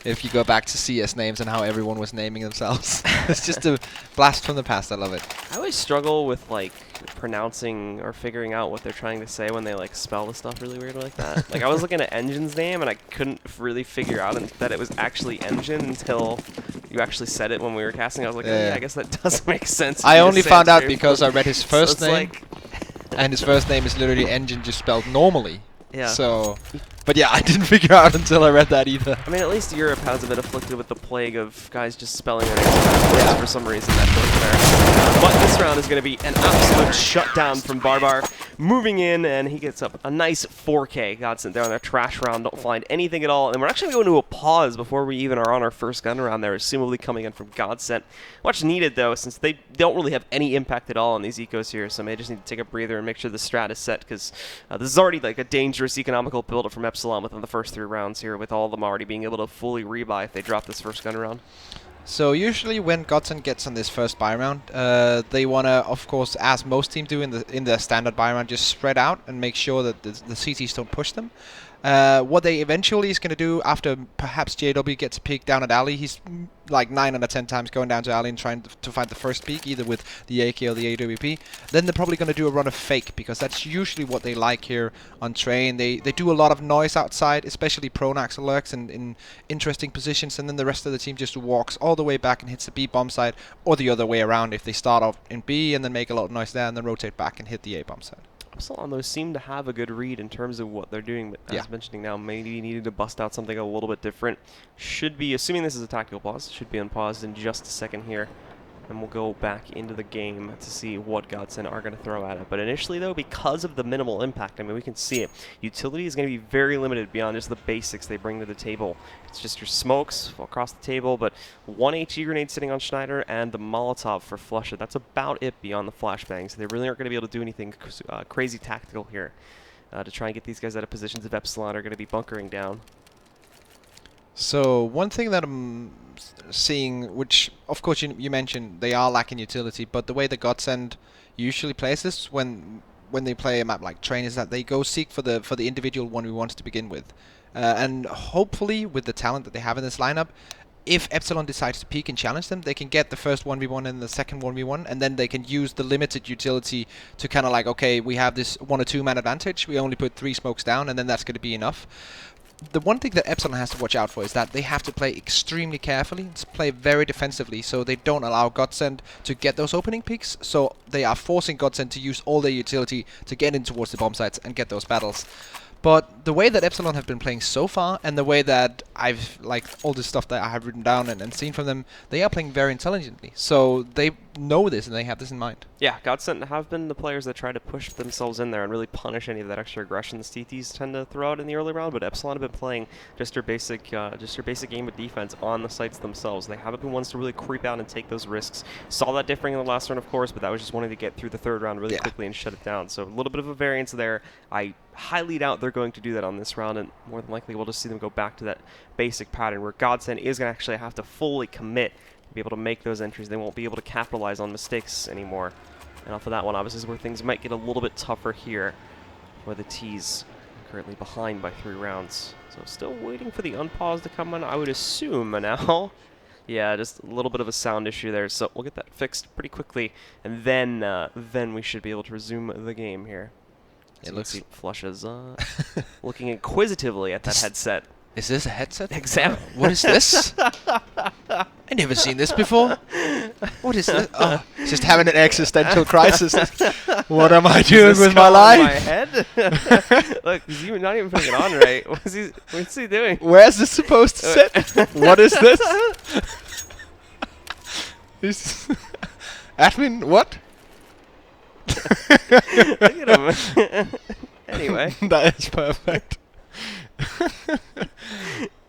If you go back to CS names and how everyone was naming themselves. It's just a blast from the past. I love it. I always struggle with like pronouncing or figuring out what they're trying to say when they like spell the stuff really weird like that. Like I was looking at Engine's name and I couldn't really figure out that it was actually Engine until you actually said it when we were casting. I was like, oh, yeah, I guess that does make sense. I only found out because I read his first so name, like and his first name is literally Engine just spelled normally. Yeah. So, but yeah, I didn't figure out until I read that either. I mean, at least Europe has been afflicted with the plague of guys just spelling their names backwards for some reason. That goes there. But this round is going to be an absolute shutdown from Barbar. Moving in, and he gets up a nice 4K. Godsent there on their trash round. Don't find anything at all. And we're actually going to a pause before we even are on our first gun round there, assumably coming in from Godsent. Much needed, though, since they don't really have any impact at all on these ecos here. So they just need to take a breather and make sure the strat is set, because this is already like a dangerous economical build-up from Epsilon within the first 3 rounds here, with all of them already being able to fully rebuy if they drop this first gun round. So usually when Godsent gets on this first buy round, they want to, of course, as most teams do in the standard buy round, just spread out and make sure that the CTs don't push them. What they eventually is going to do after perhaps JW gets picked down at alley, he's like 9 out of 10 times going down to alley and trying to find the first peak, either with the AK or the AWP, then they're probably going to do a run of fake, because that's usually what they like here on train. They do a lot of noise outside, especially Pronax lurks in interesting positions, and then the rest of the team just walks all the way back and hits the B bomb side, or the other way around if they start off in B and then make a lot of noise there and then rotate back and hit the A bomb side. Epsilon, though, seem to have a good read in terms of what they're doing, but as mentioning now, maybe needing to bust out something a little bit different. Should be, assuming this is a tactical pause, should be unpaused in just a second here. And we'll go back into the game to see what Godsent are going to throw at it. But initially, though, because of the minimal impact, I mean, we can see it. Utility is going to be very limited beyond just the basics they bring to the table. It's just your smokes across the table, but one HE grenade sitting on Znajder and the Molotov for Flusha. That's about it beyond the flashbangs. They really aren't going to be able to do anything crazy tactical here to try and get these guys out of positions if Epsilon are going to be bunkering down. So one thing that I'm seeing, which of course you mentioned, they are lacking utility, but the way the Godsent usually plays this when they play a map like Train is that they go seek for the individual 1v1s to begin with, and hopefully with the talent that they have in this lineup, if Epsilon decides to peek and challenge them, they can get the first 1v1 and the second 1v1, and then they can use the limited utility to kind of like, okay, we have this 1 or 2 man advantage, we only put 3 smokes down, and then that's going to be enough. The one thing that Epsilon has to watch out for is that they have to play extremely carefully, to play very defensively, so they don't allow Godsent to get those opening picks, so they are forcing Godsent to use all their utility to get in towards the bomb sites and get those battles. But the way that Epsilon have been playing so far, and the way that I've, like, all this stuff that I have written down and seen from them, they are playing very intelligently. So they know this and they have this in mind. Yeah, Godsent have been the players that try to push themselves in there and really punish any of that extra aggression the CTs tend to throw out in the early round, but Epsilon have been playing just their basic game of defense on the sites themselves. They haven't been ones to really creep out and take those risks. Saw that differing in the last round, of course, but that was just wanting to get through the third round really quickly and shut it down. So a little bit of a variance there. I highly doubt they're going to do that on this round, and more than likely we'll just see them go back to that basic pattern where Godsent is going to actually have to fully commit to be able to make those entries. They won't be able to capitalize on mistakes anymore. And off of that one, obviously, is where things might get a little bit tougher here, where the T's are currently behind by 3 rounds. So still waiting for the unpause to come on, I would assume now. Yeah, just a little bit of a sound issue there, so we'll get that fixed pretty quickly, and then we should be able to resume the game here. It looks Flusha's looking inquisitively at that headset. Is this a headset? Exactly. What is this? I never seen this before. What is this? Oh, just having an existential crisis. What am I doing with my life? My head? Look, he's not even putting it on right. What's he doing? Where's this supposed to sit? What is this? Admin, what? Look at him. Anyway. That is perfect.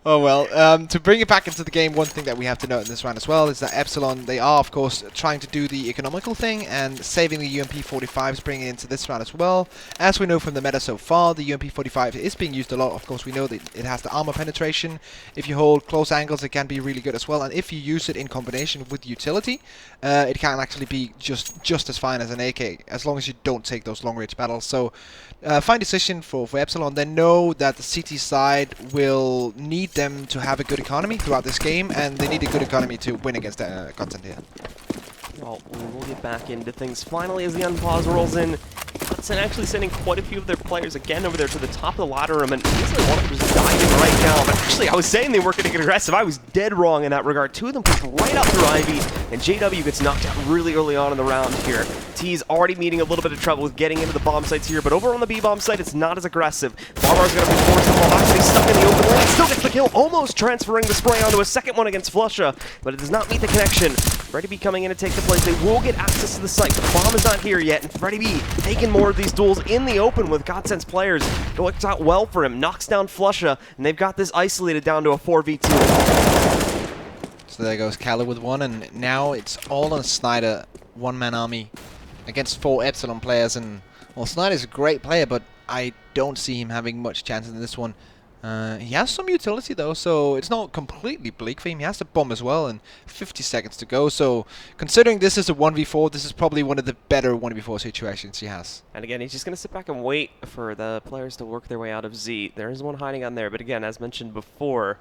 Oh well, to bring it back into the game, one thing that we have to note in this round as well is that Epsilon, they are of course trying to do the economical thing and saving the UMP-45s, bringing it into this round as well. As we know from the meta so far, the UMP-45 is being used a lot. Of course, we know that it has the armor penetration. If you hold close angles, it can be really good as well. And if you use it in combination with utility, it can actually be just as fine as an AK, as long as you don't take those long-range battles. So, fine decision for Epsilon. They know that the CT side will need them to have a good economy throughout this game, and they need a good economy to win against Godsent here. Well, we'll get back into things finally as the unpause rolls in. Godsent actually sending quite a few of their players again over there to the top of the ladder room, and easily one of them just diving right now. But actually, I was saying they weren't going to get aggressive. I was dead wrong in that regard. 2 of them pushed right up through Ivy, and JW gets knocked out really early on in the round here. T's already meeting a little bit of trouble with getting into the bomb sites here, but over on the B bomb site, it's not as aggressive. Barbar's going to be forced to fall actually stuck in the open lane. Still gets the kill, almost transferring the spray onto a second one against Flusha, but it does not meet the connection. Freddy B coming in to take the place. They will get access to the site. The bomb is not here yet, and Freddy B taking more of these duels in the open with Godsent's players. It works out well for him. Knocks down Flusha, and they've got this isolated down to a 4v2. So there goes Kala with 1, and now it's all on Znajder, 1-man army against 4 Epsilon players. And well, Snyder's a great player, but I don't see him having much chance in this one. He has some utility though, so it's not completely bleak for him. He has the bomb as well, and 50 seconds to go. So considering this is a 1v4, this is probably one of the better 1v4 situations he has. And again, he's just going to sit back and wait for the players to work their way out of Z. There is one hiding on there, but again, as mentioned before,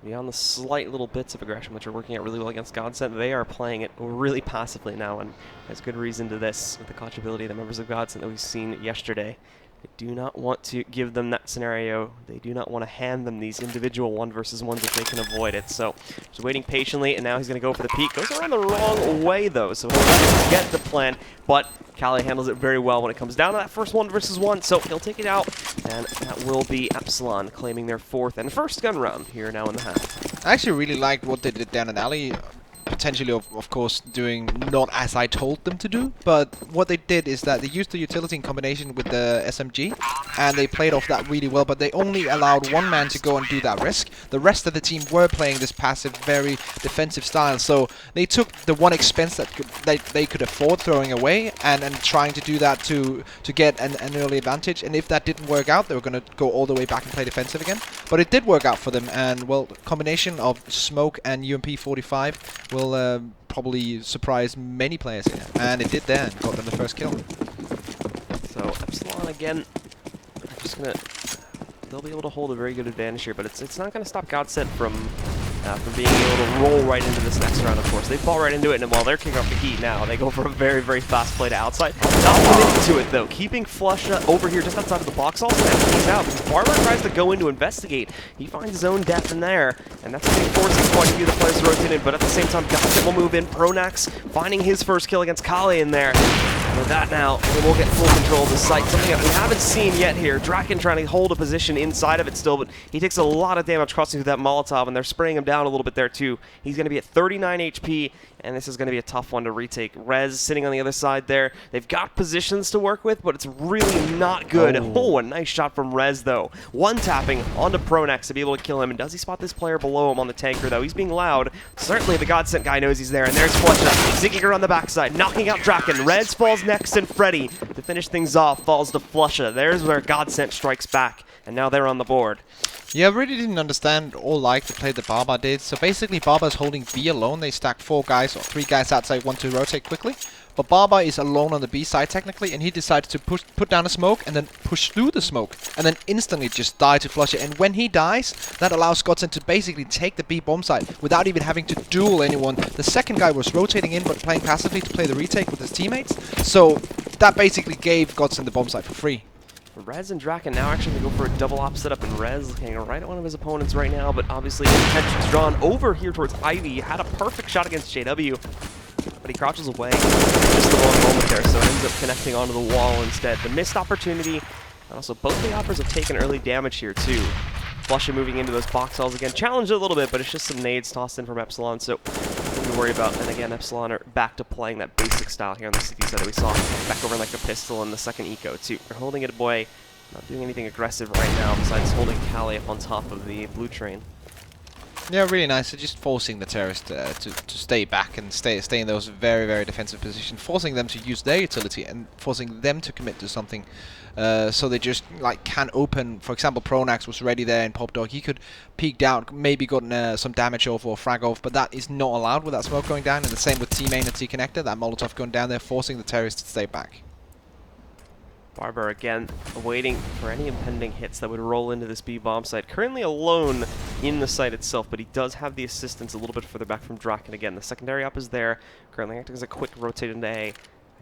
Beyond the slight little bits of aggression, which are working out really well against Godsent, they are playing it really passively now, and there's good reason to this with the clutchability of the members of Godsent that we've seen yesterday. They do not want to give them that scenario. They do not want to hand them these individual 1v1s if they can avoid it. So just waiting patiently, and now he's going to go for the peek. Goes around the wrong way, though, so he'll get the plan. But Kali handles it very well when it comes down to that first 1v1, so he'll take it out. And that will be Epsilon claiming their 4th and first gun round here now in the half. I actually really liked what they did down in alley. Potentially, of course, doing not as I told them to do, but what they did is that they used the utility in combination with the SMG, and they played off that really well, but they only allowed one man to go and do that risk. The rest of the team were playing this passive, very defensive style, so they took the one expense that they could afford throwing away, and trying to do that to get an early advantage, and if that didn't work out, they were going to go all the way back and play defensive again. But it did work out for them, and, well, combination of smoke and UMP-45 will probably surprise many players here, and it did there and got them the first kill. So Epsilon again, they'll be able to hold a very good advantage here, but it's not going to stop Godsent from being able to roll right into this next round, of course. They fall right into it, and while they're kicking up the heat now, they go for a very, very fast play to outside. Not committing to it, though. Keeping Flusha over here just outside of the box. Also, he's out because Barber tries to go in to investigate. He finds his own death in there, and that's going to force quite a few of the players to rotate in, but at the same time, Godsent will move in. Pronax finding his first kill against Kali in there. And with that now, they will get full control of the site. Something that we haven't seen yet here. Draken trying to hold a position inside of it still, but he takes a lot of damage crossing through that Molotov, and they're spraying him down a little bit there too. He's going to be at 39 HP, and this is going to be a tough one to retake. REZ sitting on the other side there. They've got positions to work with, but it's really not good. Oh, a nice shot from REZ, though. One tapping onto Pronax to be able to kill him, and does he spot this player below him on the tanker, though? He's being loud. Certainly the Godsent guy knows he's there, and there's Flusha. Zigging her on the backside, knocking out Draken. REZ falls next, and Freddy, to finish things off, falls to Flusha. There's where Godsent strikes back, and now they're on the board. Yeah, I really didn't understand or like the play that Barber did. So basically, Barber's holding B alone. They stack 4 guys or 3 guys outside, want to rotate quickly. But Barber is alone on the B side technically, and he decides to put down a smoke and then push through the smoke, and then instantly just die to flush it. And when he dies, that allows Godsent to basically take the B bomb site without even having to duel anyone. The second guy was rotating in but playing passively to play the retake with his teammates, so that basically gave Godsent the bomb site for free. REZ and Draken now actually going to go for a double op setup, and REZ looking right at one of his opponents right now, but obviously his attention's drawn over here towards Ivy. He had a perfect shot against JW, but he crouches away just the wrong moment there, so it ends up connecting onto the wall instead. The missed opportunity, and also both the oppers have taken early damage here too. Flusha moving into those box halls again, challenged a little bit, but it's just some nades tossed in from Epsilon, so nothing to worry about. And again, Epsilon are back to playing that basic style here on the CT side that we saw back over like a pistol in the second eco too. They're holding it away, not doing anything aggressive right now besides holding Kali up on top of the blue train. Yeah, really nice. So just forcing the terrorists to stay back and stay in those very, very defensive positions, forcing them to use their utility and forcing them to commit to something. So they just like can open. For example, Pronax was ready there in Pop Dog. He could peek down, maybe gotten some damage off or frag off, but that is not allowed with that smoke going down. And the same with T-Main and T-Connector. That Molotov going down there, forcing the terrorists to stay back. Barber again waiting for any impending hits that would roll into this B bomb site. Currently alone in the site itself, but he does have the assistance a little bit further back from Draken again. The secondary up is there, currently acting as a quick rotate into A. I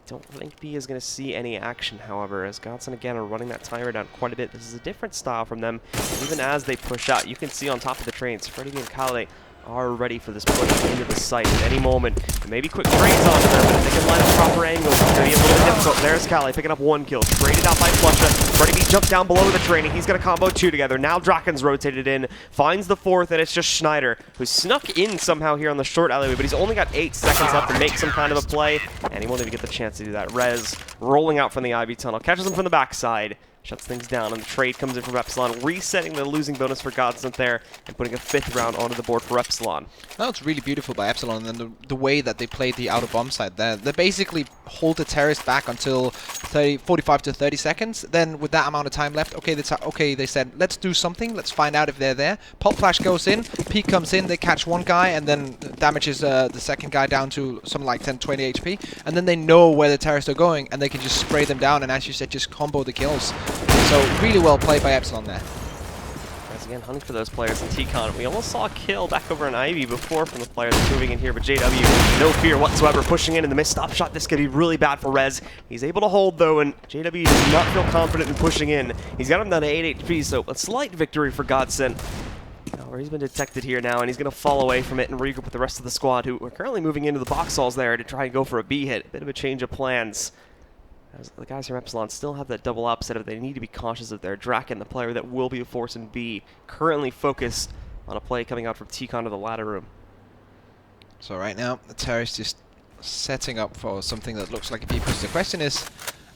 don't think B is going to see any action, however, as Godsent again are running that timer down quite a bit. This is a different style from them, even as they push out. You can see on top of the trains, Freddy and Kali are ready for this push into the site at any moment. And maybe quick trades onto them, but if they can line up proper angles, it's going to be a little bit difficult. There's Kali picking up 1 kill. Traded out by Flusha. Freddy B jumps down below the training. He's going to combo 2 together. Now Draken's rotated in, finds the 4th, and it's just znajder, who snuck in somehow here on the short alleyway, but he's only got 8 seconds left to make some kind of a play, and he won't even get the chance to do that. REZ rolling out from the Ivy tunnel, catches him from the backside, shuts things down, and the trade comes in from Epsilon, resetting the losing bonus for Godsent there, and putting a 5th round onto the board for Epsilon. That was really beautiful by Epsilon, and the way that they played the outer bomb side there. They basically hold the terrorist back until 45 to 30 seconds. Then with that amount of time left, okay, they said, let's do something, let's find out if they're there. Pop flash goes in, peek comes in, they catch 1 guy, and then damages the second guy down to something like 10-20 HP. And then they know where the terrorists are going, and they can just spray them down, and as you said, just combo the kills. So really well played by Epsilon there. again, hunting for those players in T-Con. We almost saw a kill back over an Ivy before from the player that's moving in here, but JW, no fear whatsoever, pushing in the missed stop shot. This could be really bad for REZ. He's able to hold, though, and JW does not feel confident in pushing in. He's got him down to 8 HP, so a slight victory for Godsent. Where he's been detected here now, and he's going to fall away from it and regroup with the rest of the squad, who are currently moving into the box halls there to try and go for a B hit. A bit of a change of plans. As the guys from Epsilon still have that double opposite of they need to be cautious of their Draken, the player that will be a force in B, currently focused on a play coming out from T-Con to the ladder room. So right now, the Terror's just setting up for something that looks like a B push. The question is,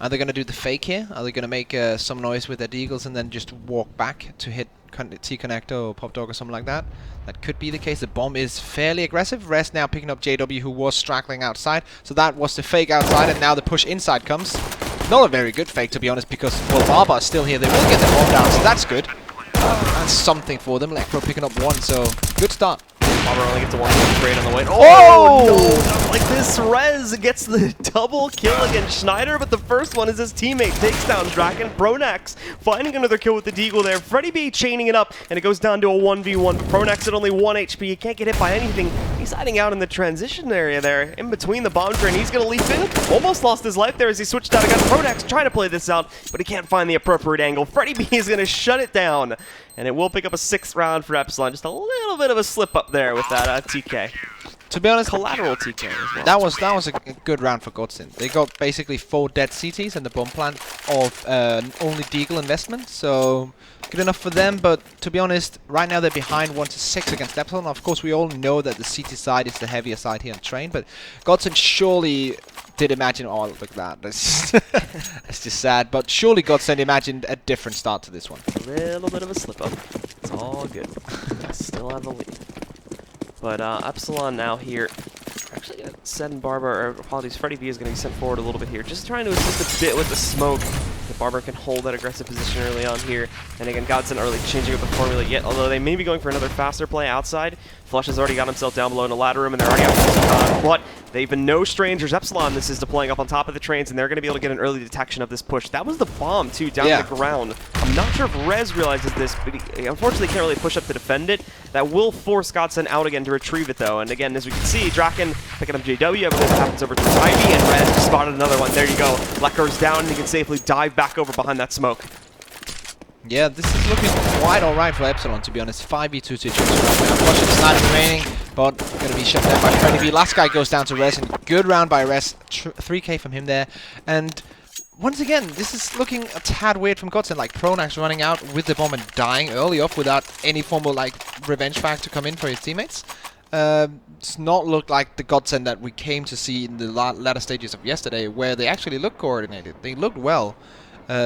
are they going to do the fake here? Are they going to make some noise with their deagles and then just walk back to hit T-Connector or Pop Dog or something like that? That could be the case. The bomb is fairly aggressive. REZ now picking up JW, who was straggling outside. So that was the fake outside, and now the push inside comes. Not a very good fake, to be honest, because, well, Barba is still here. They will get the bomb down, so that's good. That's something for them. Electro picking up 1, so good start. Barber only gets a 1-1 trade on the way. Oh, no, not like this. REZ gets the double kill against znajder, but the first one is his teammate takes down Draken. Pronax finding another kill with the deagle there. Freddy B chaining it up, and it goes down to a 1v1. Pronax at only 1 HP. He can't get hit by anything. He's hiding out in the transition area there, in between the bomb train. He's going to leap in. Almost lost his life there as he switched out again. Pronax trying to play this out, but he can't find the appropriate angle. Freddy B is going to shut it down. And it will pick up a 6th round for Epsilon. Just a little bit of a slip up there with that TK. To be honest, Collateral TK as well. that was a good round for Godsent. They got basically 4 dead CTs and the bomb plant of only deagle investment, so good enough for them. But to be honest, right now they're behind 1-6 against Epsilon. Of course, we all know that the CT side is the heavier side here on train, but Godsent surely did imagine. Oh, look at that! That's just sad. But surely Godsent imagined a different start to this one. A little bit of a slip up. It's all good. Still have the lead. But Epsilon now here. Actually, Zed and Barber, or apologies, Freddy B is going to be sent forward a little bit here. Just trying to assist a bit with the smoke. The Barber can hold that aggressive position early on here. And again, Godsent not really changing up the formula yet, although they may be going for another faster play outside. Flush has already got himself down below in the ladder room, and they're already out. But they've been no strangers. Epsilon, this is deploying up on top of the trains, and they're going to be able to get an early detection of this push. That was the bomb, too, down to the ground. I'm not sure if REZ realizes this, but he unfortunately can't really push up to defend it. That will force Godsent out again to retrieve it, though. And again, as we can see, Draken picking up JW, but this happens over to Ivy, and REZ just spotted another one. There you go. Lekker's down, and he can safely dive back over behind that smoke. Yeah, this is looking quite alright for Epsilon, to be honest. 5v2 situation right now. Watching the sniper remaining, but going to be shut down by Freddy B. Last guy goes down to REZ, and good round by REZ. 3k from him there. And once again, this is looking a tad weird from Godsent, like Pronax running out with the bomb and dying early off without any form of like revenge fact to come in for his teammates. It's not looked like the Godsent that we came to see in the latter stages of yesterday, where they actually looked coordinated. They looked well.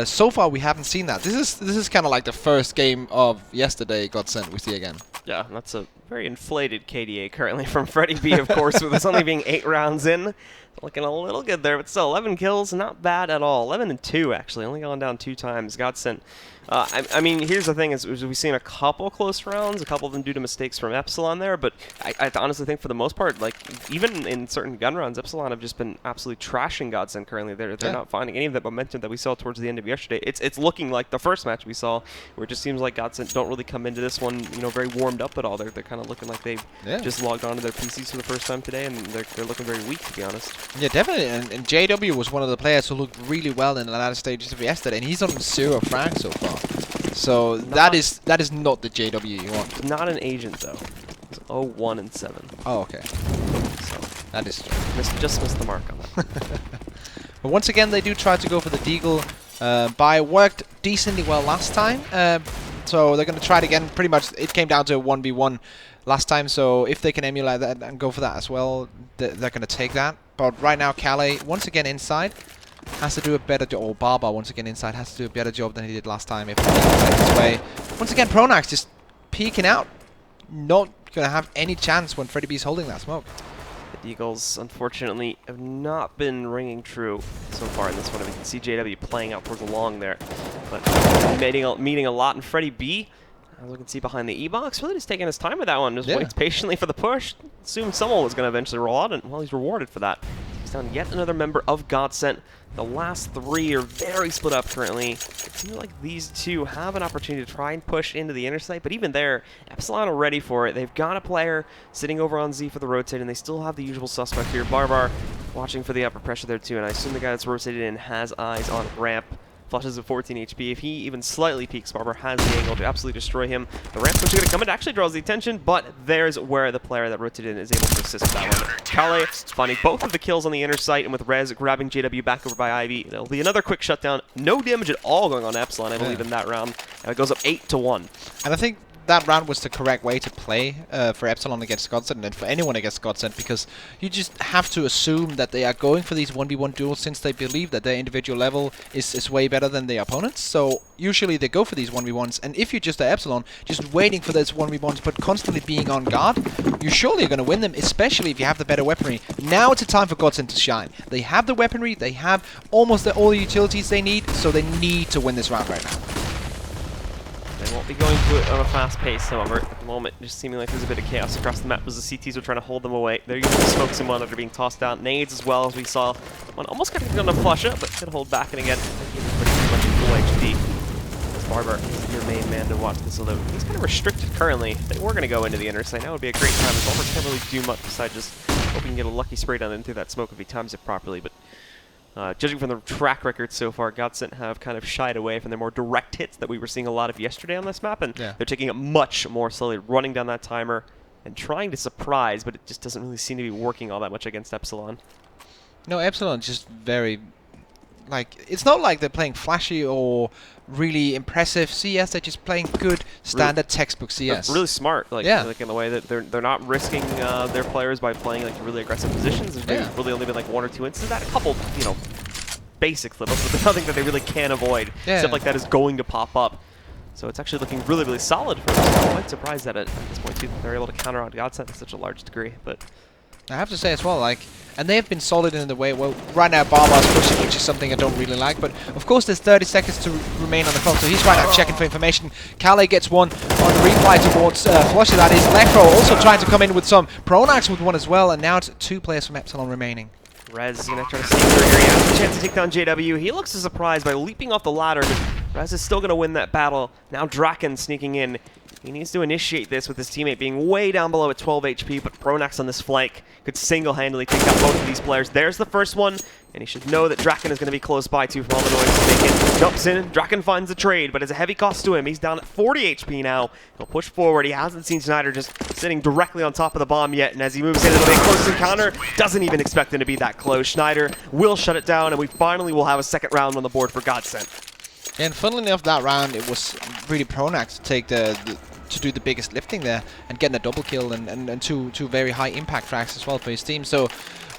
So far, we haven't seen that. This is kind of like the first game of yesterday Godsent we see again. Yeah, that's a very inflated KDA currently from Freddy B, of course, with us only being 8 rounds in. Looking a little good there, but still, 11 kills, not bad at all. 11 and 2, actually, only gone down 2 times. Godsent. I mean, here's the thing, is we've seen a couple close rounds, a couple of them due to mistakes from Epsilon there, but I honestly think for the most part, like, even in certain gun rounds, Epsilon have just been absolutely trashing Godsent currently. They're not finding any of that momentum that we saw towards the end of yesterday. It's looking like the first match we saw, where it just seems like Godsent don't really come into this one, you know, very warmed up at all. They're kind of looking like they've just logged onto their PCs for the first time today, and they're looking very weak, to be honest. Yeah, definitely, and JW was one of the players who looked really well in the latter stages of yesterday, and he's on 0 frags so far. So that is not the JW you want. Not an agent though. It's 0-1 and 7. Oh, okay. So that is true. Just missed the mark on that. But once again, they do try to go for the deagle. Buy worked decently well last time, so they're going to try it again. Pretty much, it came down to a 1v1 last time. So if they can emulate that and go for that as well, they're going to take that. But right now, Calais once again inside. Has to do a better job, or Barba once again inside has to do a better job than he did last time if he plays this way. Once again, Pronax just peeking out, not going to have any chance when Freddy B's holding that smoke. The Eagles, unfortunately, have not been ringing true so far in this one. We can see JW playing out towards the long there, but meeting a lot in Freddy B. As we can see behind the E-box, really just taking his time with that one, just waits patiently for the push. Assumed someone was going to eventually roll out, and well, he's rewarded for that. down yet another member of Godsent. The last three are very split up currently. It seems like these two have an opportunity to try and push into the inner site, but even there, Epsilon are ready for it. They've got a player sitting over on Z for the rotate, and they still have the usual suspect here. Barbar watching for the upper pressure there too, and I assume the guy that's rotated in has eyes on ramp. Flushes at 14 HP. If he even slightly peeks, Barbar has the angle to absolutely destroy him. The ramp switch is going to come in, actually draws the attention, but there's where the player that rotated in is able to assist with that one. Kale finding both of the kills on the inner site, and with REZ grabbing JW back over by Ivy, it'll be another quick shutdown. No damage at all going on Epsilon, I believe, in that round. And it goes up 8-1. And I think that round was the correct way to play for Epsilon against Godsent and for anyone against Godsent, because you just have to assume that they are going for these 1v1 duels since they believe that their individual level is way better than their opponents. So usually they go for these 1v1s, and if you're just at Epsilon, just waiting for those 1v1s but constantly being on guard, you surely are going to win them, especially if you have the better weaponry. Now it's a time for Godsent to shine. They have the weaponry, they have almost all the utilities they need, so they need to win this round right now. They won't be going to it on a fast pace, however, at the moment, just seeming like there's a bit of chaos across the map as the CTs are trying to hold them away. They're using the smokes and one that are being tossed out. Nades as well, as we saw. One almost got to flush up, but could hold back, and again, pretty much full HP. As Barbar is your main man to watch this, although he's kind of restricted currently. They were going to go into the inner site. That would be a great time, as Barbar can't really do much besides just hoping to get a lucky spray down into that smoke if he times it properly, but judging from the track record so far, Godsent have kind of shied away from the more direct hits that we were seeing a lot of yesterday on this map, and they're taking it much more slowly, running down that timer and trying to surprise, but it just doesn't really seem to be working all that much against Epsilon. No, Epsilon is just very... like, it's not like they're playing flashy or really impressive CS, they're just playing good standard textbook CS. They're really smart, like in the way that they're not risking their players by playing like really aggressive positions. There's really only been like one or two instances, that a couple, you know, basic flip-ups, but there's nothing that they really can avoid. Stuff like that is going to pop up. So it's actually looking really, really solid for them. I'm quite surprised at it at this point too, that they're able to counter on Godsent to such a large degree, but I have to say as well, like, and they have been solid in the way, well, right now Barbar's pushing, which is something I don't really like, but of course there's 30 seconds to remain on the clock, so he's right now checking for information. Kale gets one on the reply towards Flusher, that is. Lecro also trying to come in with some Pronax with one as well, and now it's two players from Epsilon remaining. REZ is going to try to sneak through here. He has a chance to take down JW. He looks surprised by leaping off the ladder, but REZ is still going to win that battle. Now Draken sneaking in. He needs to initiate this with his teammate being way down below at 12 HP, but Pronax on this flank could single-handedly take out both of these players. There's the first one, and he should know that Draken is going to be close by too from all the noise taken. Jumps in, Draken finds the trade, but it's a heavy cost to him. He's down at 40 HP now. He'll push forward. He hasn't seen znajder just sitting directly on top of the bomb yet, and as he moves in, it'll be a close encounter. Doesn't even expect him to be that close. znajder will shut it down, and we finally will have a second round on the board for Godsent. And funnily enough, that round, it was really Pronax to take to do the biggest lifting there and getting a double kill and two very high impact frags as well for his team. So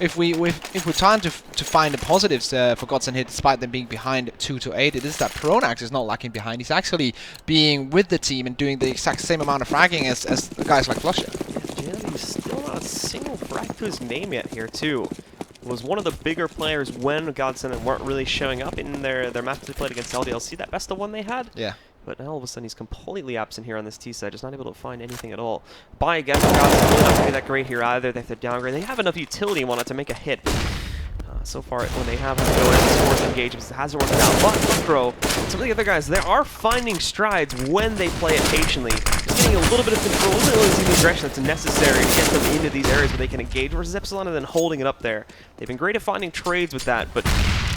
if we're trying to find the positives for Godsent here, despite them being behind 2-8, it is that Pronax is not lacking behind. He's actually being with the team and doing the exact same amount of fragging as guys like Flusher. Yeah, he's still not a single frag to his name yet here too. Was one of the bigger players when Godsent weren't really showing up in their match they played against LDLC, that best of one they had. Yeah. But now all of a sudden he's completely absent here on this T side, just not able to find anything at all. Buy again for Godsent, really not going to be that great here either. They have to downgrade. They have enough utility and wanted to make a hit. So far, when they have to go in and force engagements, it hasn't worked out. But Buckro, some of the other guys, they are finding strides when they play it patiently. Just getting a little bit of control, a little bit of the direction that's necessary to get them into these areas where they can engage versus Epsilon and then holding it up there. They've been great at finding trades with that, but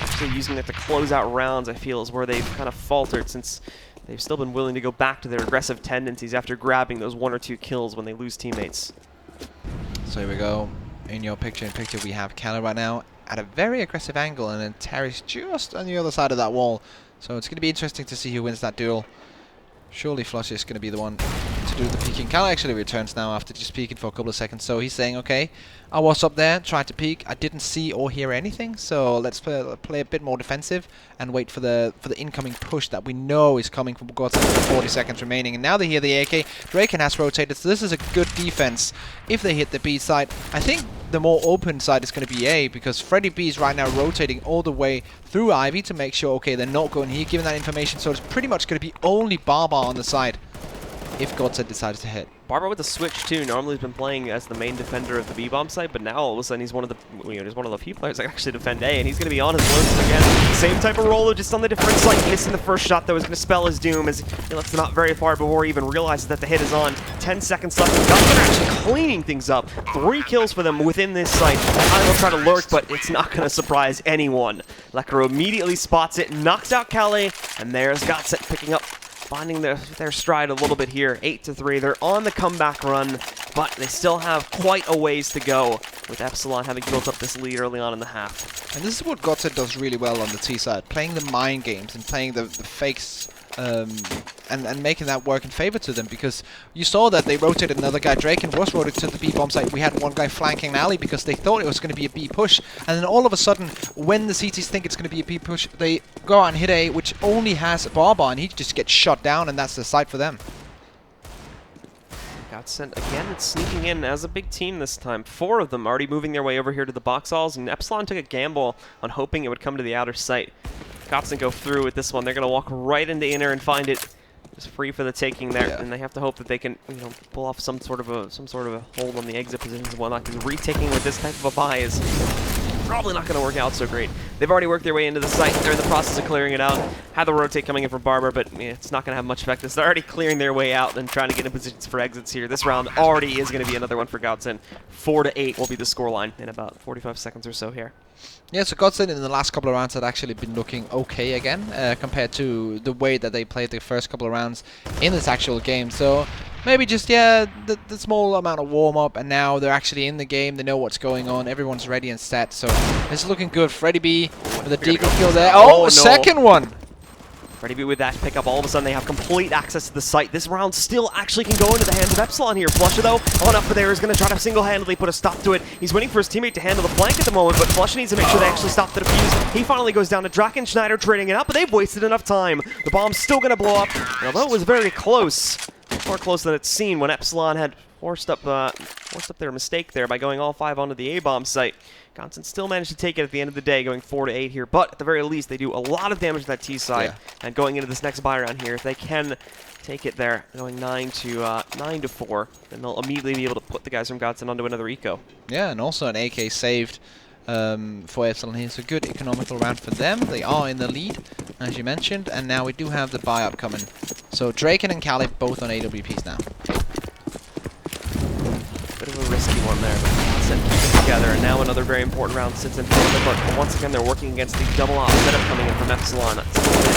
actually using that to close out rounds, I feel, is where they've kind of faltered, since they've still been willing to go back to their aggressive tendencies after grabbing those 1 or 2 kills when they lose teammates. So here we go. In your picture-in-picture, we have Kale right now at a very aggressive angle, and then Terry's just on the other side of that wall. So it's going to be interesting to see who wins that duel. Surely Flush is going to be the one to do the peeking. Kale actually returns now after just peeking for a couple of seconds. So he's saying, okay, I was up there, tried to peek, I didn't see or hear anything. So let's play a bit more defensive and wait for the incoming push that we know is coming from Godsent with 40 seconds remaining. And now they hear the AK. Draken has rotated, so this is a good defense if they hit the B side. I think the more open side is going to be A, because Freddy B is right now rotating all the way through Ivy to make sure, okay, they're not going here, giving that information. So it's pretty much going to be only Barbar on the side. if Godsent decided to hit. Barber with the switch too. Normally he's been playing as the main defender of the B-bomb site, but now all of a sudden he's one of the he's one of the few players that can actually defend A, and he's going to be on his lonesome again. Same type of role, just on the different site, missing the first shot that was going to spell his doom as he looks not very far before he even realizes that the hit is on. 10 seconds left. Godsent actually cleaning things up. 3 kills for them within this site. I will try to lurk, but it's not going to surprise anyone. Lekro immediately spots it, knocks out Kali, and there's Godsent picking up, finding their stride a little bit here. 8-3. They're on the comeback run, but they still have quite a ways to go, with Epsilon having built up this lead early on in the half. And this is what Godsent does really well on the T side, playing the mind games and playing the fakes, and making that work in favor to them, because you saw that they rotated another guy. Draken was rotated to the B bomb site. We had one guy flanking alley because they thought it was going to be a B push, and then all of a sudden, when the CTs think it's going to be a B push, they go out and hit A, which only has Barber, and he just gets shot down, and that's the site for them. Godsent again, it's sneaking in as a big team this time. 4 of them already moving their way over here to the box halls, and Epsilon took a gamble on hoping it would come to the outer site. Godsent go through with this one. They're going to walk right into inner and find it just free for the taking there, and they have to hope that they can, pull off some sort of a hold on the exit positions and whatnot, because retaking with this type of a buy is probably not going to work out so great. They've already worked their way into the site. They're in the process of clearing it out. Had the rotate coming in from Barber, but it's not going to have much effect. They're already clearing their way out and trying to get in positions for exits here. This round already is going to be another one for Godsent. 4-8 will be the scoreline in about 45 seconds or so here. Yeah, so Godsent in the last couple of rounds had actually been looking okay again, compared to the way that they played the first couple of rounds in this actual game. So maybe just, the small amount of warm-up, and now they're actually in the game. They know what's going on. Everyone's ready and set. So it's looking good. Freddy B with a deagle kill there. Oh, no. Second one! Freddy B with that pickup, all of a sudden they have complete access to the site. This round still actually can go into the hands of Epsilon here. Flusha, though, on up there is going to try to single-handedly put a stop to it. He's waiting for his teammate to handle the flank at the moment, but Flusha needs to make sure they actually stop the defuse. He finally goes down to draken. znajder trading it up, but they've wasted enough time. The bomb's still going to blow up, and although it was very close, more close than it's seen when Epsilon had forced up their mistake there by going all 5 onto the A-bomb site. Godsent still managed to take it at the end of the day, going 4-8 here, but at the very least, they do a lot of damage to that T side. And going into this next buy round here, if they can take it there, going 9-4, then they'll immediately be able to put the guys from Godsent onto another eco. Yeah, and also an AK saved for Epsilon here. So good economical round for them. They are in the lead, as you mentioned, and now we do have the buy up coming. So Draken and Kali both on AWPs now. Bit of a risky one there, but Godsent keep it together, and now another very important round sits in front of them, but once again they're working against the double off setup coming in from Epsilon.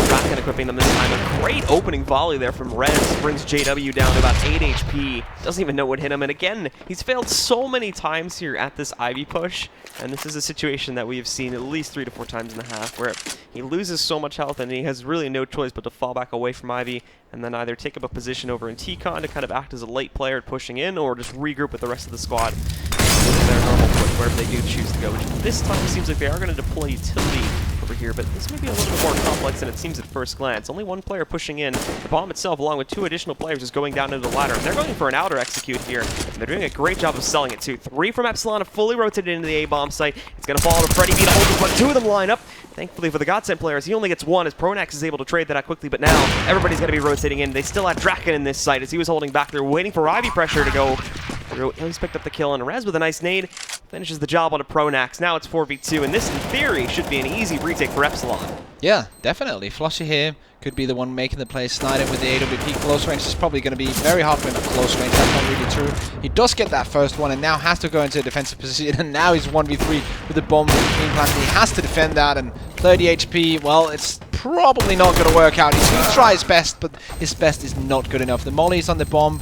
Draken equipping them this time. A great opening volley there from REZ brings JW down to about 8 HP. Doesn't even know what hit him, and again, he's failed so many times here at this Ivy push, and this is a situation that we have seen at least 3 to 4 times in the half, where he loses so much health and he has really no choice but to fall back away from Ivy, and then either take up a position over in T-Con to kind of act as a late player pushing in, or just regroup with the rest of the squad. Their normal push wherever they do choose to go, which this time seems like they are going to deploy utility over here, but this may be a little bit more complex than it seems at first glance. Only one player pushing in. The bomb itself, along with 2 additional players, is going down into the ladder, and they're going for an outer execute here, and they're doing a great job of selling it too. 3 from Epsilon, fully rotated into the A-bomb site. It's going to fall to Freddy B to hold it, but 2 of them line up. Thankfully for the Godsent players, he only gets 1 as Pronax is able to trade that out quickly, but now everybody's going to be rotating in. They still had Draken in this site as he was holding back. They're waiting for Ivy pressure to go through. He's picked up the kill, and REZ with a nice nade finishes the job on a Pronax. Now it's 4v2, and this in theory should be an easy retake for Epsilon. Yeah, definitely. Flusha here could be the one making the play. znajder with the AWP close range is probably going to be very hard for him at close range. That's not really true. He does get that first one and now has to go into a defensive position, and now he's 1v3 with the bomb being planted. He has to defend that, and 30 HP, well, it's probably not going to work out. He's going to try his best, but his best is not good enough. The molly's on the bomb,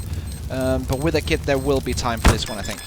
but with a kit there will be time for this one, I think.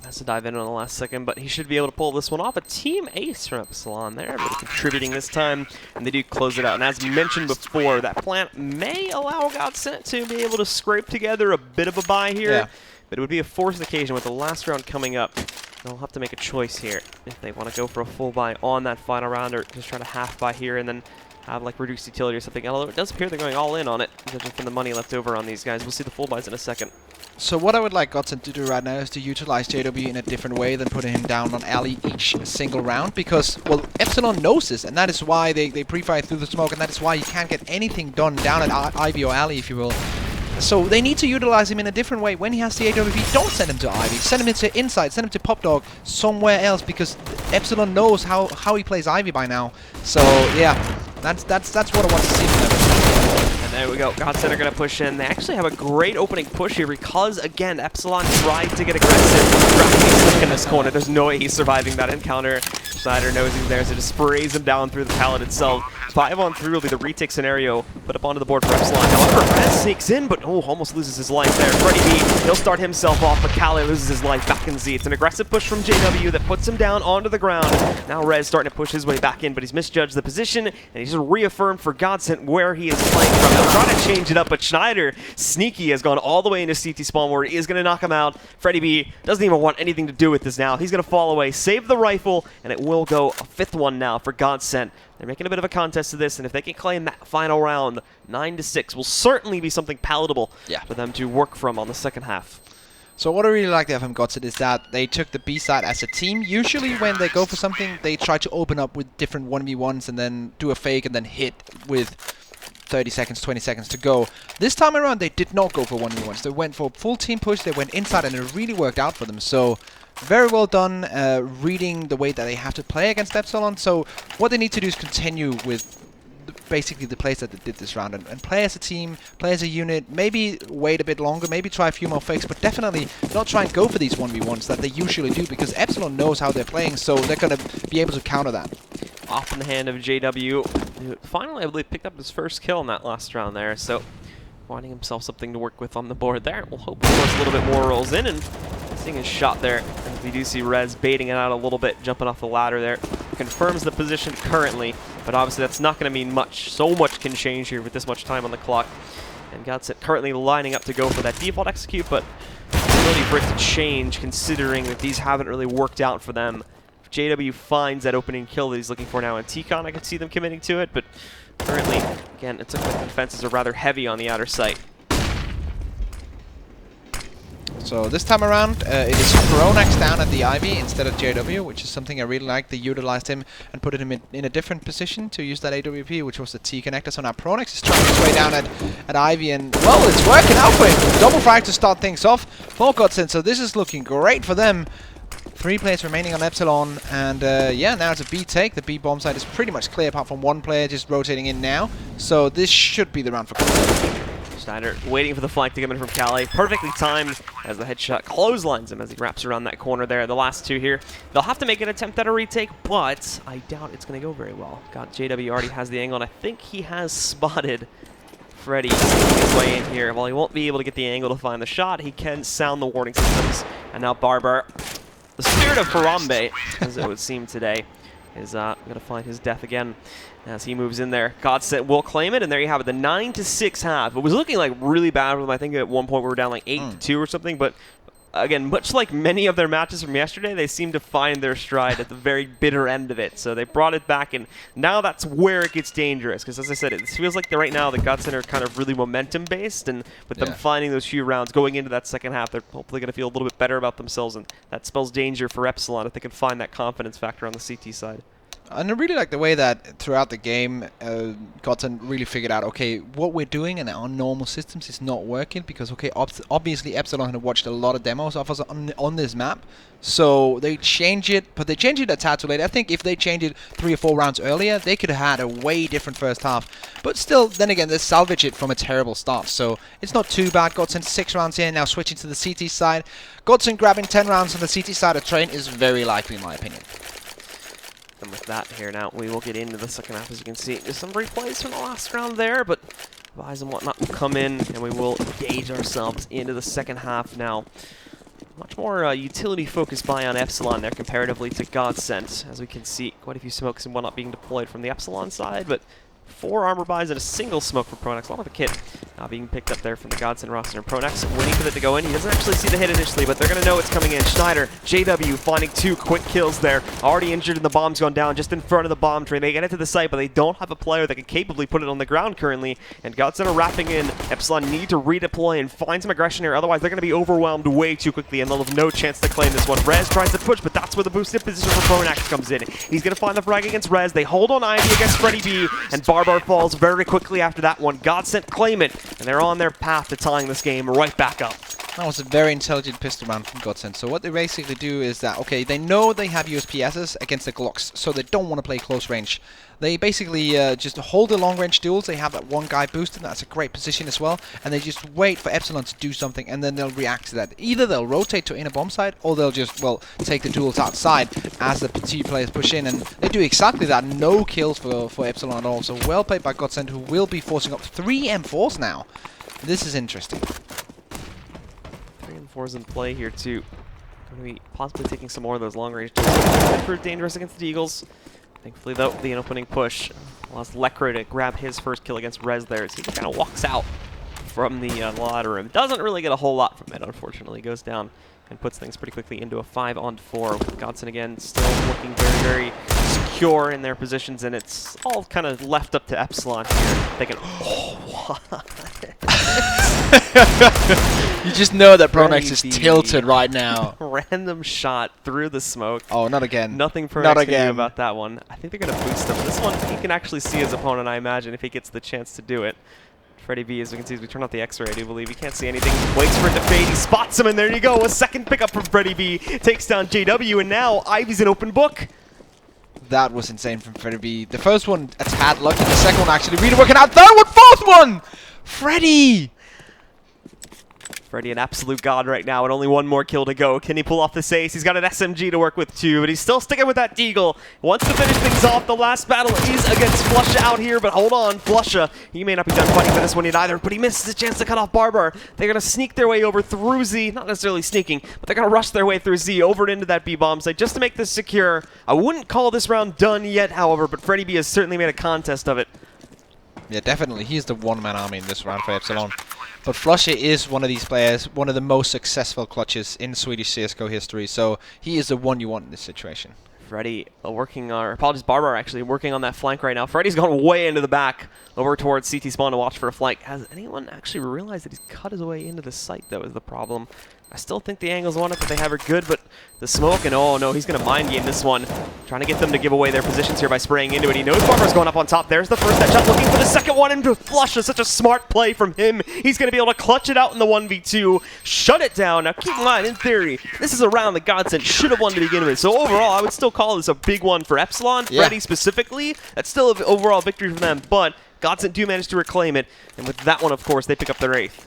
Has to dive in on the last second, but he should be able to pull this one off. A team ace from Epsilon there, but contributing this time, and they do close it out. And as mentioned before, that plant may allow Godsent to be able to scrape together a bit of a buy here, but it would be a forced occasion with the last round coming up. They'll have to make a choice here if they want to go for a full buy on that final round, or just try to half buy here and then have like reduced utility or something. Although it does appear they're going all in on it, judging from the money left over on these guys. We'll see the full buys in a second. So what I would like Godsent to do right now is to utilize JW in a different way than putting him down on alley each single round, because, well, Epsilon knows this, and that is why they pre-fire through the smoke, and that is why you can't get anything done down at Ivy or alley, if you will. So they need to utilize him in a different way. When he has the AWP, don't send him to Ivy. Send him into Inside, send him to Pop Dog, somewhere else, because Epsilon knows how he plays Ivy by now. So yeah, that's what I want to see from them. And there we go. Godsent are going to push in. They actually have a great opening push here because, again, Epsilon tried to get aggressive. Draken's stuck in this corner. There's no way he's surviving that encounter. Znajder knows he's there, so just sprays him down through the pallet itself. 5-on-3 will be the retake scenario put up onto the board for Epsilon. However, REZ sneaks in, but almost loses his life there. Freddy B, he'll start himself off, but Kale loses his life back in Z. It's an aggressive push from JW that puts him down onto the ground. Now REZ starting to push his way back in, but he's misjudged the position, and he's just reaffirmed for Godsent where he is playing from. They'll try to change it up, but Znajder, sneaky, has gone all the way into CT spawn where he is going to knock him out. Freddy B doesn't even want anything to do with this now. He's going to fall away, save the rifle, and it will go a 5th one now for Godsent. They're making a bit of a contest of this, and if they can claim that final round, 9-6 will certainly be something palatable for them to work from on the second half. So what I really like there from Godsent is that they took the B side as a team. Usually when they go for something, they try to open up with different 1v1s and then do a fake and then hit with 30 seconds, 20 seconds to go. This time around, they did not go for 1v1s. They went for a full team push, they went inside, and it really worked out for them. So very well done reading the way that they have to play against Epsilon. So what they need to do is continue with basically the plays that they did this round and play as a team, play as a unit, maybe wait a bit longer, maybe try a few more fakes, but definitely not try and go for these 1v1s that they usually do, because Epsilon knows how they're playing, so they're going to be able to counter that. Off in the hand of JW, who finally, I believe, picked up his first kill in that last round there, so finding himself something to work with on the board there. We'll hope he wants a little bit more rolls in, and seeing his shot there, and we do see REZ baiting it out a little bit, jumping off the ladder there. Confirms the position currently, but obviously that's not going to mean much. So much can change here with this much time on the clock. And Godsent currently lining up to go for that default execute, but the ability for it to change considering that these haven't really worked out for them. If JW finds that opening kill that he's looking for now in T-Con, I could see them committing to it, but currently, again, it looks like the defenses are rather heavy on the outer site. So this time around, it is Pronax down at the Ivy instead of JW, which is something I really like. They utilized him and put him in a different position to use that AWP, which was the T connector. So now Pronax is trying his way down at Ivy, and well, it's working out for him. Double frag to start things off for Godsent, so this is looking great for them. 3 players remaining on Epsilon, and yeah, now it's a B take. The B bomb side is pretty much clear apart from one player just rotating in now. So this should be the round for Godsent. Znajder waiting for the flank to come in from Kale. Perfectly timed as the headshot clotheslines him as he wraps around that corner there. The last 2 here. They'll have to make an attempt at a retake, but I doubt it's going to go very well. JW already has the angle, and I think he has spotted Freddy sneaking his way in here. While he won't be able to get the angle to find the shot, he can sound the warning systems. And now Barbar, the spirit of Harambe, as it would seem today, is going to find his death again as he moves in there. Godsent will claim it, and there you have it, the 9-6 half. It was looking like really bad for them. I think at one point we were down like 8-2 or something, but again, much like many of their matches from yesterday, they seem to find their stride at the very bitter end of it. So they brought it back, and now that's where it gets dangerous, because as I said, it feels like right now the Godsent are kind of really momentum-based, and with them finding those few rounds going into that second half, they're hopefully going to feel a little bit better about themselves, and that spells danger for Epsilon if they can find that confidence factor on the CT side. And I really like the way that throughout the game, Godsent really figured out, okay, what we're doing in our normal systems is not working, because, okay, obviously Epsilon had watched a lot of demos of us on this map, so they change it, but they change it a tad too late. I think if they changed it 3 or 4 rounds earlier, they could have had a way different first half. But still, then again, they salvage it from a terrible start, so it's not too bad. Godsent 6 rounds in, now switching to the CT side. Godsent grabbing 10 rounds on the CT side of Train is very likely, in my opinion. And with that here now, we will get into the second half. As you can see, there's some replays from the last round there, but buys and whatnot will come in, and we will engage ourselves into the second half now. Much more utility-focused buy on Epsilon there comparatively to Godsent. As we can see, quite a few smokes and whatnot being deployed from the Epsilon side, but 4 armor buys and a single smoke for Pronax. A lot of the kit being picked up there from the Godsent roster. And Pronax waiting for it to go in. He doesn't actually see the hit initially, but they're going to know it's coming in. Znajder, JW finding 2 quick kills there. Already injured and the bomb's gone down just in front of the bomb train. They get it to the site, but they don't have a player that can capably put it on the ground currently. And Godsent are wrapping in. Epsilon need to redeploy and find some aggression here. Otherwise, they're going to be overwhelmed way too quickly, and they'll have no chance to claim this one. REZ tries to push, but that's where the boosted position for Pronax comes in. He's going to find the frag against REZ. They hold on Ivy against Freddy B, and Barbar falls very quickly after that one. Godsent claim it. and they're on their path to tying this game right back up. That was a very intelligent pistol round from Godsent. So what they basically do is that, okay, they know they have USPSs against the Glocks, so they don't want to play close range. They basically just hold the long range duels. They have that one guy boosted. That's a great position as well. And they just wait for Epsilon to do something, and then they'll react to that. Either they'll rotate to inner bomb side, or they'll just, well, take the duels outside as the two players push in. And they do exactly that. No kills for Epsilon at all. So well played by Godsent, who will be forcing up 3 M4s now. This is interesting. 3 and 4s in play here too. Going to be possibly taking some more of those long range duels. For dangerous against the Eagles. Thankfully, though, the opening push allows Lekro to grab his first kill against REZ there as he kind of walks out from the ladder room. Doesn't really get a whole lot from it, unfortunately. Goes down and puts things pretty quickly into a 5-on-4. With Godsent again still looking very, very secure in their positions, and it's all kind of left up to Epsilon here. Thinking, oh, what? You just know that Pronax is tilted right now. Random shot through the smoke. Oh, not again. Nothing Pronax can do about that one. I think they're going to boost him. This one, he can actually see his opponent, I imagine, if he gets the chance to do it. Freddy B, as we can see, as we turn off the X-ray, I do believe he can't see anything. Waits for it to fade. He spots him, and there you go. A second pickup from Freddy B. Takes down JW, and now Ivy's an open book. That was insane from Freddy B. The first one, a tad lucky. The second one actually really working out. Third one, fourth one! Freddy! Freddy, an absolute god right now, and only one more kill to go. Can he pull off this ace? He's got an SMG to work with too, but he's still sticking with that Deagle. Wants to finish things off. The last battle is against Flusha out here, but hold on, Flusha, he may not be done fighting for this one yet either, but he misses a chance to cut off Barbar. They're going to sneak their way over through Z, not necessarily sneaking, but they're going to rush their way through Z over and into that B-bomb site just to make this secure. I wouldn't call this round done yet, however, but Freddy B has certainly made a contest of it. Yeah, definitely. He's the one-man army in this round for Epsilon. But Flusha is one of these players, one of the most successful clutches in Swedish CSGO history, so he is the one you want in this situation. Freddy working on, apologies, Barbar actually working on that flank right now. Freddy's gone way into the back over towards CT spawn to watch for a flank. Has anyone actually realized that he's cut his way into the site, though, is the problem. I still think the angles on it that they have are good, but the smoke, and oh no, he's going to mind game this one. Trying to get them to give away their positions here by spraying into it. He knows Barbar's going up on top. There's the first headshot, looking for the second one into Flusha. Such a smart play from him. He's going to be able to clutch it out in the 1v2. Shut it down. Now keep in mind, in theory, this is a round that Godsent should have won to begin with. So overall, I would still call this a big one for Epsilon. Yeah. Freddy specifically. That's still an overall victory for them, but Godsent do manage to reclaim it. And with that one, of course, they pick up their 8th.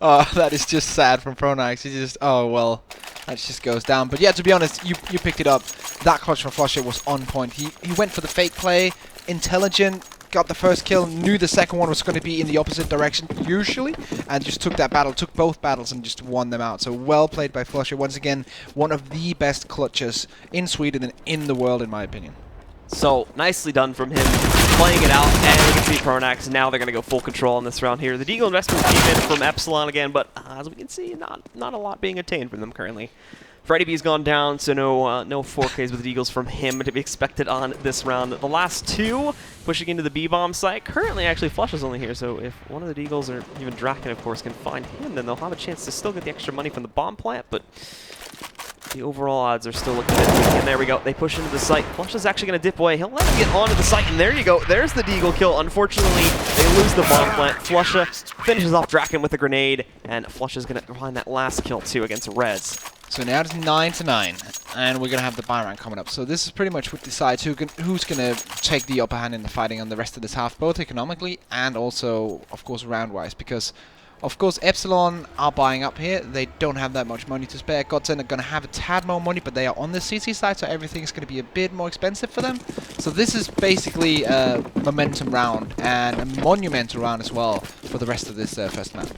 Oh, that is just sad from Pronax. He just, oh, well, that just goes down. But yeah, to be honest, you picked it up. That clutch from Flusha was on point. He went for the fake play, intelligent, got the first kill, knew the second one was going to be in the opposite direction, usually, and just took that battle, took both battles, and just won them out. So well played by Flusha. Once again, one of the best clutches in Sweden and in the world, in my opinion. So, nicely done from him, playing it out, and we can see Pronax. Now they're going to go full control in this round here. The Deagle investment came in from Epsilon again, but as we can see, not a lot being attained from them currently. Freddy B's gone down, so no 4Ks with the Eagles from him to be expected on this round. The last two pushing into the B-bomb site. Currently, actually, Flusha's only here, so if one of the Eagles, or even Draken, of course, can find him, then they'll have a chance to still get the extra money from the bomb plant, but the overall odds are still looking at weak. And there we go. They push into the site. Flusha's actually going to dip away. He'll let him get onto the site, and there you go. There's the Deagle kill. Unfortunately, they lose the bomb plant. Flusha finishes off Draken with a grenade, and Flusha's going to find that last kill, too, against REZ. So now it's 9-9, and we're going to have the buy round coming up. So this is pretty much what decides who's going to take the upper hand in the fighting on the rest of this half, both economically and also, of course, round-wise, because of course, Epsilon are buying up here. They don't have that much money to spare. Godsent are going to have a tad more money, but they are on the CT side, so everything is going to be a bit more expensive for them. So this is basically a momentum round and a monumental round as well for the rest of this first map.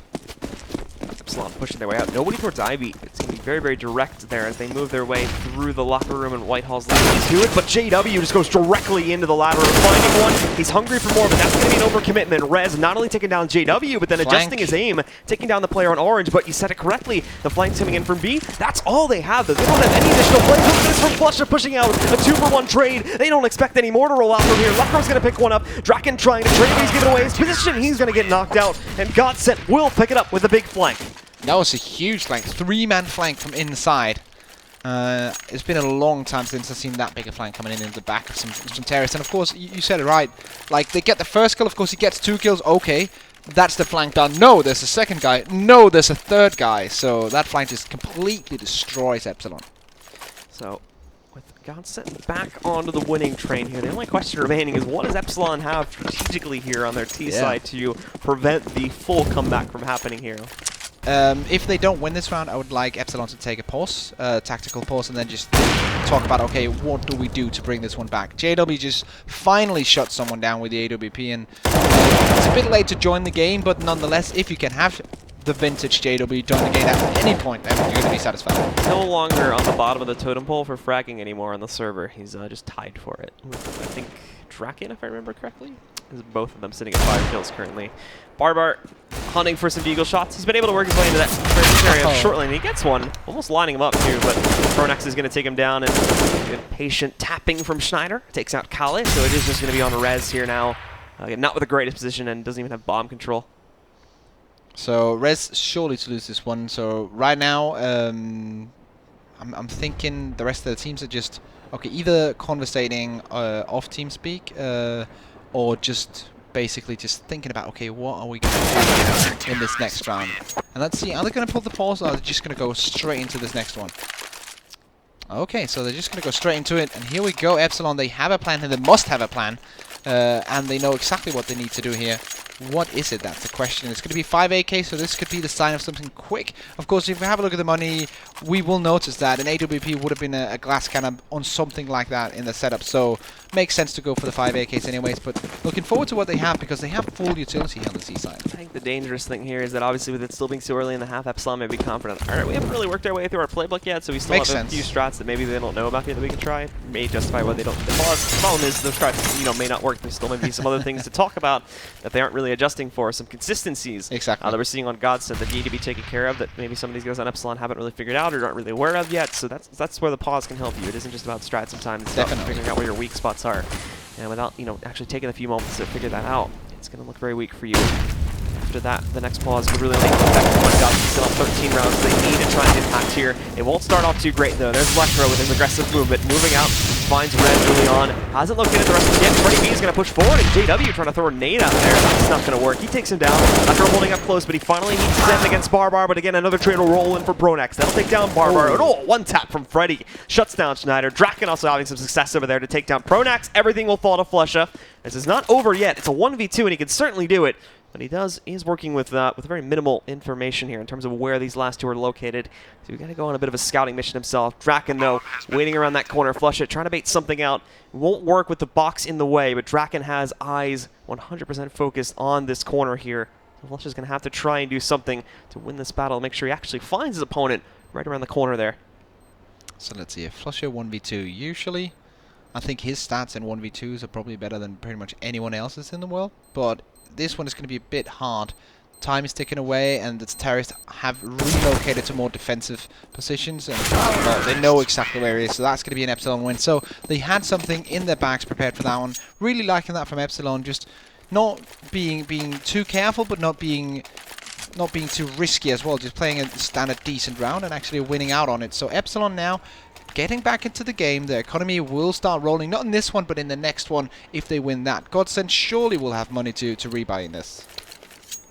Epsilon pushing their way out. Nobody towards Ivy. It's going to be very, very direct there as they move their way through the locker room, and Whitehall's leading to it. But JW just goes directly into the ladder, finding one. He's hungry for more, but that's going to be an overcommitment. REZ not only taking down JW, but then adjusting his aim, taking down the player on orange. But you said it correctly. The flank's coming in from B. That's all they have, though. They don't have any additional plays. Look at this from Flusha pushing out a 2-for-1 trade. They don't expect any more to roll out from here. Lekro's going to pick one up. Draken trying to trade, but he's giving away his position. He's going to get knocked out, and Godsent will pick it up with a big flank. That was a huge flank, 3-man flank from inside. It's been a long time since I've seen that big a flank coming in the back of some terrorists. And of course, you said it right. Like, they get the first kill, of course he gets 2 kills, okay. That's the flank done. No, there's a second guy. No, there's a third guy. So that flank just completely destroys Epsilon. So, with Godsent back onto the winning train here, the only question remaining is what does Epsilon have strategically here on their T side to prevent the full comeback from happening here? If they don't win this round, I would like Epsilon to take a pause, tactical pause, and then just talk about, okay, what do we do to bring this one back? JW just finally shut someone down with the AWP, and it's a bit late to join the game, but nonetheless, if you can have the vintage JW join the game at any point, then you're going to be satisfied. No longer on the bottom of the totem pole for fragging anymore on the server. He's just tied for it with, I think, Draken, if I remember correctly. There's both of them sitting at 5 kills currently. Barbar hunting for some deagle shots. He's been able to work his way into that area shortly, and he gets one, almost lining him up too, but Pronax is going to take him down, and good patient tapping from znajder takes out Kale, so it is just going to be on REZ here now. Not with the greatest position, and doesn't even have bomb control. So REZ surely to lose this one. So right now, I'm thinking the rest of the teams are just either conversating off TeamSpeak or just basically just thinking about what are we going to do in this next round. And let's see, are they going to pull the pause, or are they just going to go straight into this next one? Okay, so they're just going to go straight into it, and here we go. Epsilon, they have a plan, and they must have a plan, and they know exactly what they need to do here. What is it? That's the question. It's going to be 5 AK, so this could be the sign of something quick. Of course, if we have a look at the money, we will notice that an AWP would have been a glass cannon on something like that in the setup. So, makes sense to go for the 5 AKs anyways, but looking forward to what they have, because they have full utility here on the C side. I think the dangerous thing here is that obviously with it still being so early in the half, Epsilon may be confident. Alright, we haven't really worked our way through our playbook yet, so we still have a few strats that maybe they don't know about here that we can try. May justify why they don't. The problem is those strats, may not work. There's still may be some other things to talk about that they aren't really adjusting for. Some consistencies that we're seeing on Godsent that need to be taken care of, that maybe some of these guys on Epsilon haven't really figured out or aren't really aware of yet. So that's where the pause can help you. It isn't just about strat sometimes. It's about figuring out where your weak spots are. And without actually taking a few moments to figure that out, it's going to look very weak for you. After that, the next pause could really link back to one job. Still on 13 rounds. They need to try and impact here. It won't start off too great though. There's Electro with his aggressive movement, moving out, finds REZ early on. Hasn't looked at the rest of the game. Freddy B is going to push forward, and JW trying to throw a nade out there. That's not going to work. He takes him down. Electro holding up close, but he finally needs Zen against Barbar. But again, another trade will roll in for Pronax. That'll take down Barbar. Oh, one tap from Freddy. Shuts down znajder. Draken also having some success over there to take down Pronax. Everything will fall to Flusha. This is not over yet. It's a 1v2, and he can certainly do it. But he is working with very minimal information here in terms of where these last two are located. So we got to go on a bit of a scouting mission himself. Draken, though, waiting around that corner. Flush it, trying to bait something out. Won't work with the box in the way, but Draken has eyes 100% focused on this corner here. So Flush is going to have to try and do something to win this battle, make sure he actually finds his opponent right around the corner there. So let's see, if Flusher 1v2, usually I think his stats in 1v2s are probably better than pretty much anyone else's in the world, but this one is going to be a bit hard. Time is ticking away, and the terrorists have relocated to more defensive positions, and they know exactly where it is, so that's going to be an Epsilon win. So they had something in their bags prepared for that one. Really liking that from Epsilon, just not being too careful, but not being too risky as well, just playing a standard decent round and actually winning out on it. So Epsilon now getting back into the game. The economy will start rolling, not in this one, but in the next one if they win that. Godsent surely will have money to rebuy in this.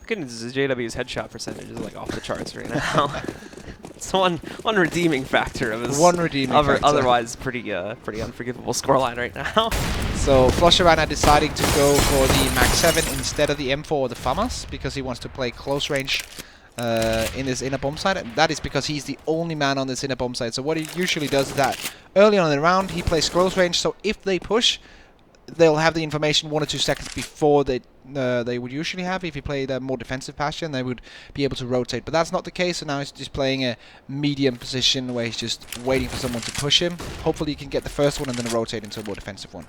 Goodness, JW's headshot percentage is like off the charts right now. It's one redeeming factor of his otherwise pretty unforgivable scoreline right now. So Flusher right now deciding to go for the Max 7 instead of the M4 or the FAMAS because he wants to play close range in his inner bomb site, and that is because he's the only man on this inner bomb site. So what he usually does is that early on in the round he plays close range, so if they push, they'll have the information 1 or 2 seconds before they would usually have. If he played a more defensive bastion, they would be able to rotate, but that's not the case. So now he's just playing a medium position where he's just waiting for someone to push him. Hopefully he can get the first one and then rotate into a more defensive one,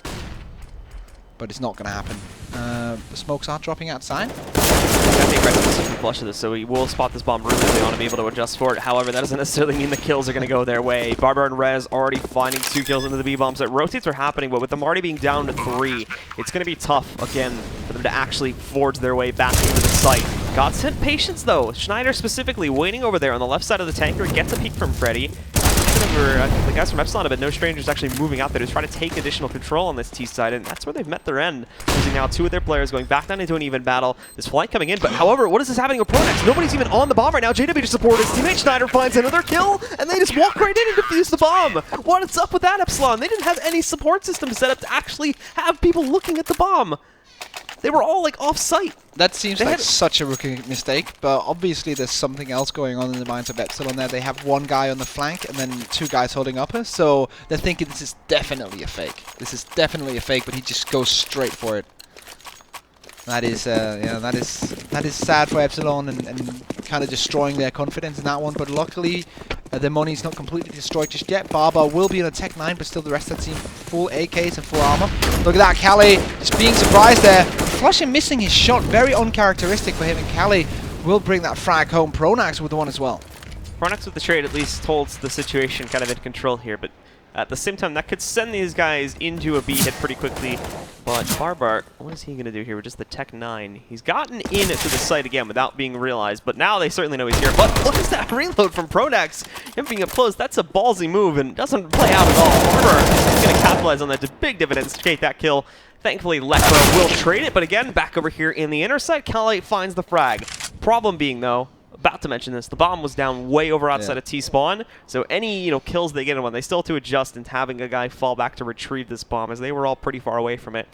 but it's not going to happen. The smokes are dropping outside. I think Red is flush of this, so he will spot this bomb really early on and be able to adjust for it. However, that doesn't necessarily mean the kills are going to go their way. Barbar and REZ already finding 2 kills into the B-bombs. That rotates are happening, but with them already being down to 3, it's going to be tough, again, for them to actually forge their way back into the site. Godsent patience, though. znajder specifically waiting over there on the left side of the tanker. Gets a peek from Freddy. the guys from Epsilon have been no strangers actually moving out there to try to take additional control on this T side, and that's where they've met their end. Losing now 2 of their players, going back down into an even battle. This flight coming in, but however, what is this happening with Pronex? Nobody's even on the bomb right now. JW to support his teammate. Znajder finds another kill, and they just walk right in and defuse the bomb. What's up with that, Epsilon? They didn't have any support system set up to actually have people looking at the bomb. They were all like off-site. That seems like such a rookie mistake, but obviously there's something else going on in the minds of Epsilon there. They have 1 guy on the flank and then 2 guys holding upper, so they're thinking this is definitely a fake. This is definitely a fake, but he just goes straight for it. That is, that is sad for Epsilon and kind of destroying their confidence in that one. But luckily, their money's not completely destroyed just yet. Barber will be on a Tech 9, but still the rest of the team full AKs and full armor. Look at that, Kali just being surprised there. Flushin missing his shot, very uncharacteristic for him. And Kali will bring that frag home. Pronax with the one as well. Pronax with the trade at least holds the situation kind of in control here, but at the same time, that could send these guys into a B hit pretty quickly. But Barbar, what is he going to do here with just the Tech 9? He's gotten in to the site again without being realized, but now they certainly know he's here. But look at that reload from Pronax. Him being up close, that's a ballsy move and doesn't play out at all. Barbar is going to capitalize on that to big dividends to take that kill. Thankfully, Lekro will trade it, but again, back over here in the inner side, Kali finds the frag. Problem being, though, about to mention this, the bomb was down way over outside of T-spawn, so any kills they get in one, they still have to adjust into having a guy fall back to retrieve this bomb, as they were all pretty far away from it.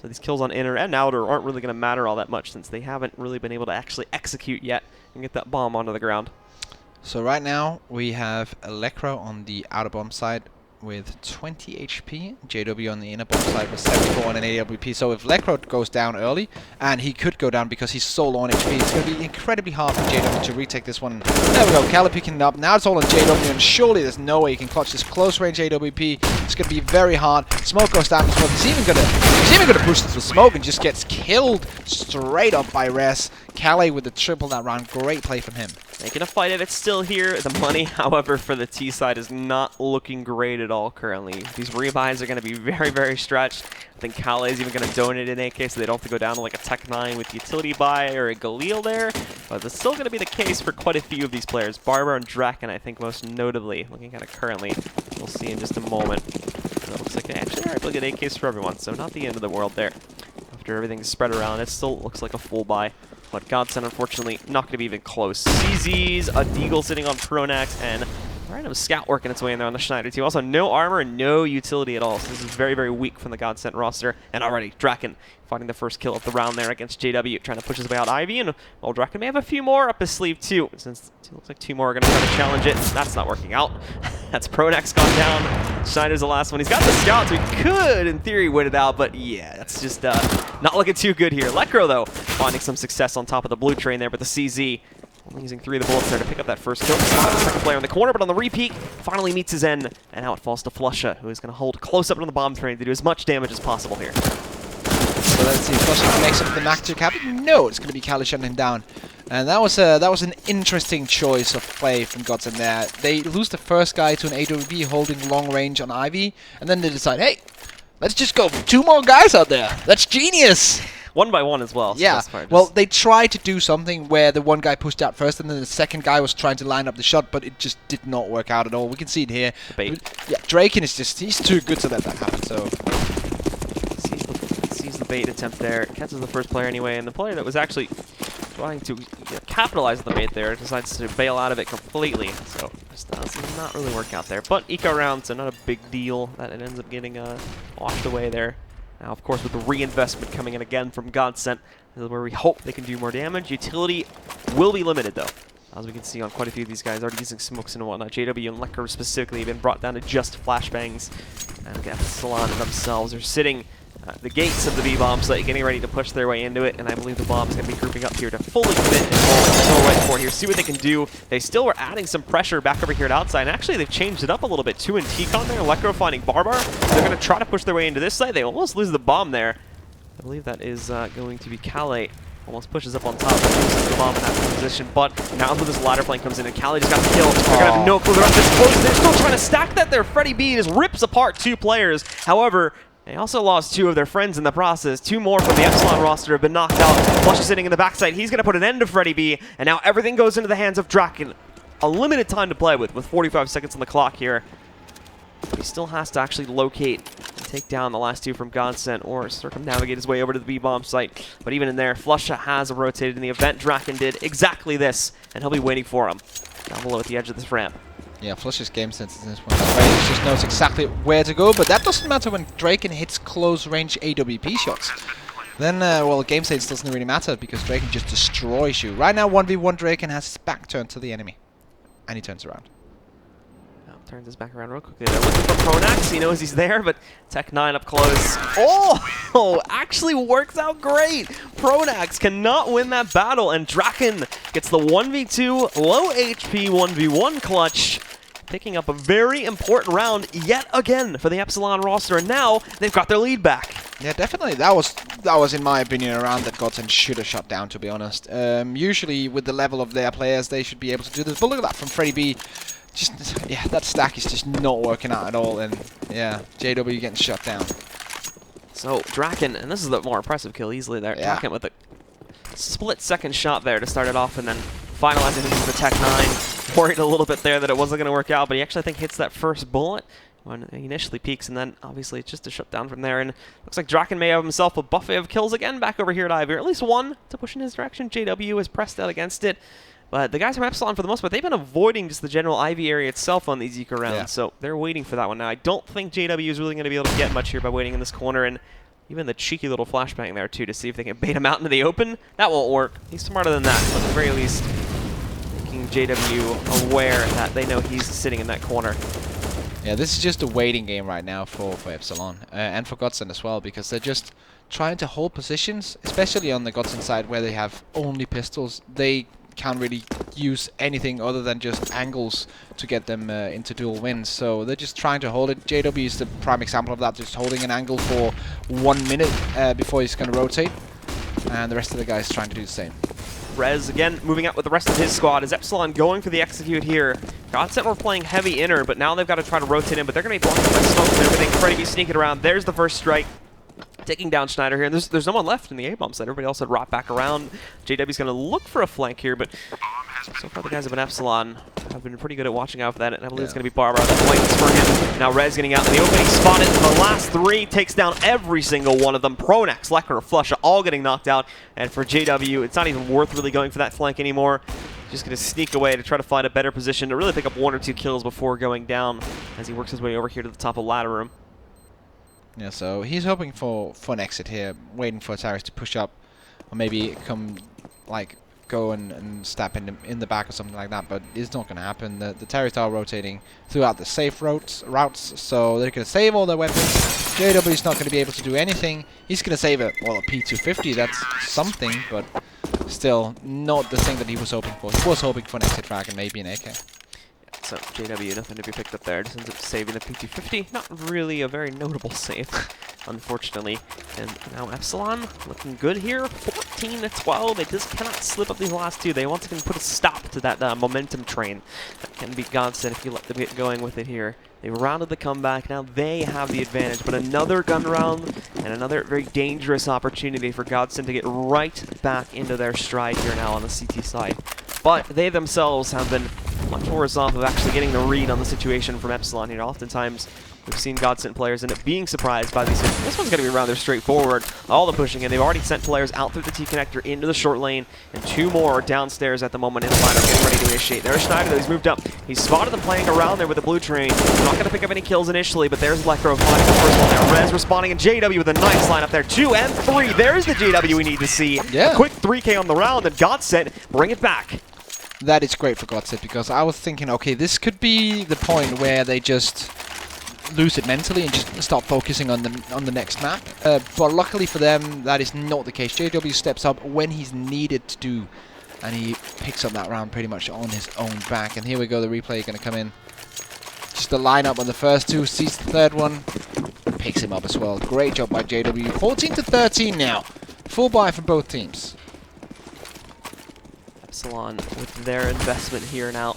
So these kills on inner and outer aren't really going to matter all that much, since they haven't really been able to actually execute yet and get that bomb onto the ground. So right now, we have Electro on the outer bomb side with 20 HP, JW on the inner bomb side with 74 and an AWP. So if Lekro goes down early, and he could go down because he's so low on HP, it's going to be incredibly hard for JW to retake this one. There we go, Kali picking it up. Now it's all on JW, and surely there's no way he can clutch this close range AWP. It's going to be very hard. Smoke goes down as well. He's even going to push this with smoke and just gets killed straight up by REZ. Kali with the triple that round. Great play from him. Making a fight of it still here. The money, however, for the T side is not looking great at all currently. These rebuys are going to be very, very stretched. I think Kali is even going to donate an AK so they don't have to go down to like a Tech 9 with utility buy or a Galil there. But that's still going to be the case for quite a few of these players. Barber and Draken, I think, most notably, looking kind of currently. We'll see in just a moment. It looks like they actually are able to get AKs for everyone, so not the end of the world there. After everything's spread around, it still looks like a full buy. But Godsent, unfortunately, not going to be even close. CZ's, a Deagle sitting on Pronax, and random scout working its way in there on the Znajder team. Also, no armor and no utility at all. So this is very, very weak from the Godsent roster. And already, Draken finding the first kill of the round there against JW, trying to push his way out Ivy. And well, Draken may have a few more up his sleeve, too. Since it looks like 2 more are going to try to challenge it. That's not working out. That's Pronax gone down. Znajder's the last one. He's got the scout, so he could, in theory, win it out. But yeah, that's just not looking too good here. Lekro, though, finding some success on top of the blue train there with the CZ. Only using 3 of the bullets there to pick up that first kill. The second player in the corner, but on the repeat, finally meets his end. And now it falls to Flusha, who is going to hold close up on the bomb train to do as much damage as possible here. So let's see, Flusha makes up the magic happen. No, it's going to be Kali shutting him down. And that was an interesting choice of play from Godsent there. They lose the first guy to an AWP holding long range on Ivy, and then they decide, hey, let's just go 2 more guys out there. That's genius. 1 by 1 as well. Yeah, so well, they tried to do something where the one guy pushed out first and then the second guy was trying to line up the shot, but it just did not work out at all. We can see it here. Bait. Yeah, Draken is just, he's too good to let that happen, so. Sees the bait attempt there, catches the first player anyway, and the player that was actually trying to capitalize on the bait there decides to bail out of it completely. So just does not really work out there. But eco round, so not a big deal that it ends up getting washed away there. Now, of course, with the reinvestment coming in again from Godsent, this is where we hope they can do more damage. Utility will be limited, though. As we can see on quite a few of these guys already using smokes and whatnot. JW and Lekro specifically have been brought down to just flashbangs. And Epsilon themselves are sitting at the gates of the B-bomb site, getting ready to push their way into it. And I believe the bomb's going to be grouping up here to fully commit and go right for it here. See what they can do. They still were adding some pressure back over here at outside. And actually, they've changed it up a little bit, too, in T-Con there. Lekro finding Barbar. They're going to try to push their way into this site. They almost lose the bomb there. I believe that is going to be Kali. Almost pushes up on top, loses the bomb in that position, but now with this ladder flank comes in and Kali just got the kill. They're going to have no clue. They're up this close. They're still trying to stack that there. Freddy B just rips apart 2 players. However, they also lost 2 of their friends in the process. 2 more from the Epsilon roster have been knocked out. Flush is sitting in the backside. He's going to put an end to Freddy B, and now everything goes into the hands of Draken. a limited time to play with 45 seconds on the clock here. He still has to actually locate and take down the last two from Godsent or circumnavigate his way over to the B-bomb site. But even in there, Flusha has rotated in the event. Draken did exactly this, and he'll be waiting for him down below at the edge of this ramp. Yeah, Flusha's game sense in this one. He just knows exactly where to go, but that doesn't matter when Draken hits close-range AWP shots. Then, well, game sense doesn't really matter because Draken just destroys you. Right now, 1v1 Draken has his back turned to the enemy, and he turns around. Turns his back around real quickly. They're looking for Pronax. He knows he's there, but Tech9 up close. Oh, actually works out great. Pronax cannot win that battle, and Draken gets the 1v2 low HP 1v1 clutch, picking up a very important round yet again for the Epsilon roster, and now they've got their lead back. Yeah, definitely. That was, in my opinion, a round that Godsent should have shut down, to be honest. Usually, with the level of their players, they should be able to do this. But look at that from Freddy B. Just, yeah, that stack is just not working out at all, and yeah, JW getting shut down. So Draken, and this is the more impressive kill easily there. Yeah. Draken with a split-second shot there to start it off, and then finalizing into the Tech9. Worried a little bit there that it wasn't going to work out, but he actually, I think, hits that first bullet when he initially peaks, and then obviously it's just a shutdown from there. And looks like Draken may have himself a buffet of kills again back over here at Ivy, or at least one to push in his direction. JW is pressed out against it. But the guys from Epsilon, for the most part, they've been avoiding just the general Ivy area itself on these eco rounds, Yeah. so they're waiting for that one. Now, I don't think JW is really going to be able to get much here by waiting in this corner, and even the cheeky little flashbang there, too, to see if they can bait him out into the open. That won't work. He's smarter than that, but at the very least, making JW aware that they know he's sitting in that corner. Yeah, this is just a waiting game right now for Epsilon, and for Godsent as well, because they're just trying to hold positions, especially on the Godsent side where they have only pistols. They can't really use anything other than just angles to get them into dual wins, so they're just trying to hold it. JW is the prime example of that, just holding an angle for 1 minute before he's going to rotate, and the rest of the guys trying to do the same. REZ again moving out with the rest of his squad. Is Epsilon going for the execute here? Godsent were playing heavy inner, but now they've got to try to rotate in, but they're going to be blocked by smoke and everything. Freddy be sneaking around. There's the first strike. Taking down znajder here, and there's no one left in the A-bomb side. Everybody else had rot back around. JW's going to look for a flank here, but so far the guys of an Epsilon have been pretty good at watching out for that, and I believe it's going to be Barbara that waits for him. Now REZ getting out in the opening, spotted. The last three takes down every single one of them. Pronax, Lecker, Flusha, all getting knocked out, and for JW, it's not even worth really going for that flank anymore. Just going to sneak away to try to find a better position to really pick up 1 or 2 kills before going down as he works his way over here to the top of ladder room. Yeah, so he's hoping for an exit here, waiting for Tyrus to push up, or maybe come, like, go and stab in the back or something like that, but it's not going to happen. The Tyrus are rotating throughout the safe routes, so they're going to save all their weapons. JW is not going to be able to do anything. He's going to save a P250, that's something, but still not the thing that he was hoping for. He was hoping for an exit frag and maybe an AK. So JW, nothing to be picked up there. Just ends up saving the PT50. Not really a very notable save, unfortunately. And now Epsilon looking good here. 14-12. They just cannot slip up these last two. They want to put a stop to that momentum train. That can be Godsent if you let them get going with it here. They rounded the comeback. Now they have the advantage. But another gun round and another very dangerous opportunity for Godsent to get right back into their stride here now on the CT side. But they themselves have been much worse off of actually getting the read on the situation from Epsilon here. Oftentimes, we've seen Godsent players end up being surprised by these things. This one's going to be rather straightforward. All the pushing in. They've already sent players out through the T-connector into the short lane, and 2 more downstairs at the moment in the line are getting ready to initiate. There's znajder, though. He's moved up. He's spotted them playing around there with the blue train. They're not going to pick up any kills initially, but there's Electro finding the first one there. REZ responding, and JW with a nice line up there. 2 and 3. There's the JW we need to see. Yeah. A quick 3K on the round, and Godsent bring it back. That is great for Godsent, because I was thinking, okay, this could be the point where they just lose it mentally and just start focusing on the next map. But luckily for them, that is not the case. JW steps up when he's needed to do, and he picks up that round pretty much on his own back. And here we go, the replay going to come in. Just the lineup on the first 2, sees the third one, picks him up as well. Great job by JW. 14-13 now. Full buy from both teams. Epsilon with their investment here now.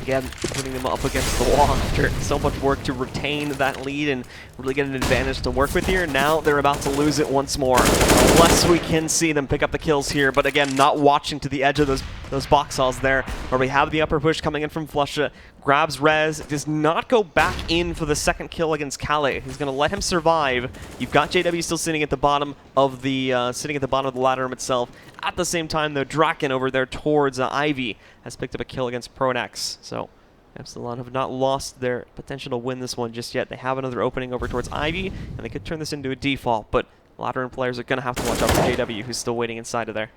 Again, putting them up against the wall after so much work to retain that lead and really get an advantage to work with here. Now they're about to lose it once more. Unless we can see them pick up the kills here, but again, not watching to the edge of those those box saws there, where we have the upper push coming in from Flusha. Grabs REZ, does not go back in for the second kill against Kale. He's going to let him survive. You've got JW still sitting at the bottom of the ladder room itself. At the same time, though, Draken over there towards Ivy has picked up a kill against Pronax. So Epsilon have not lost their potential to win this one just yet. They have another opening over towards Ivy, and they could turn this into a default, but ladder room players are going to have to watch out for JW, who's still waiting inside of there.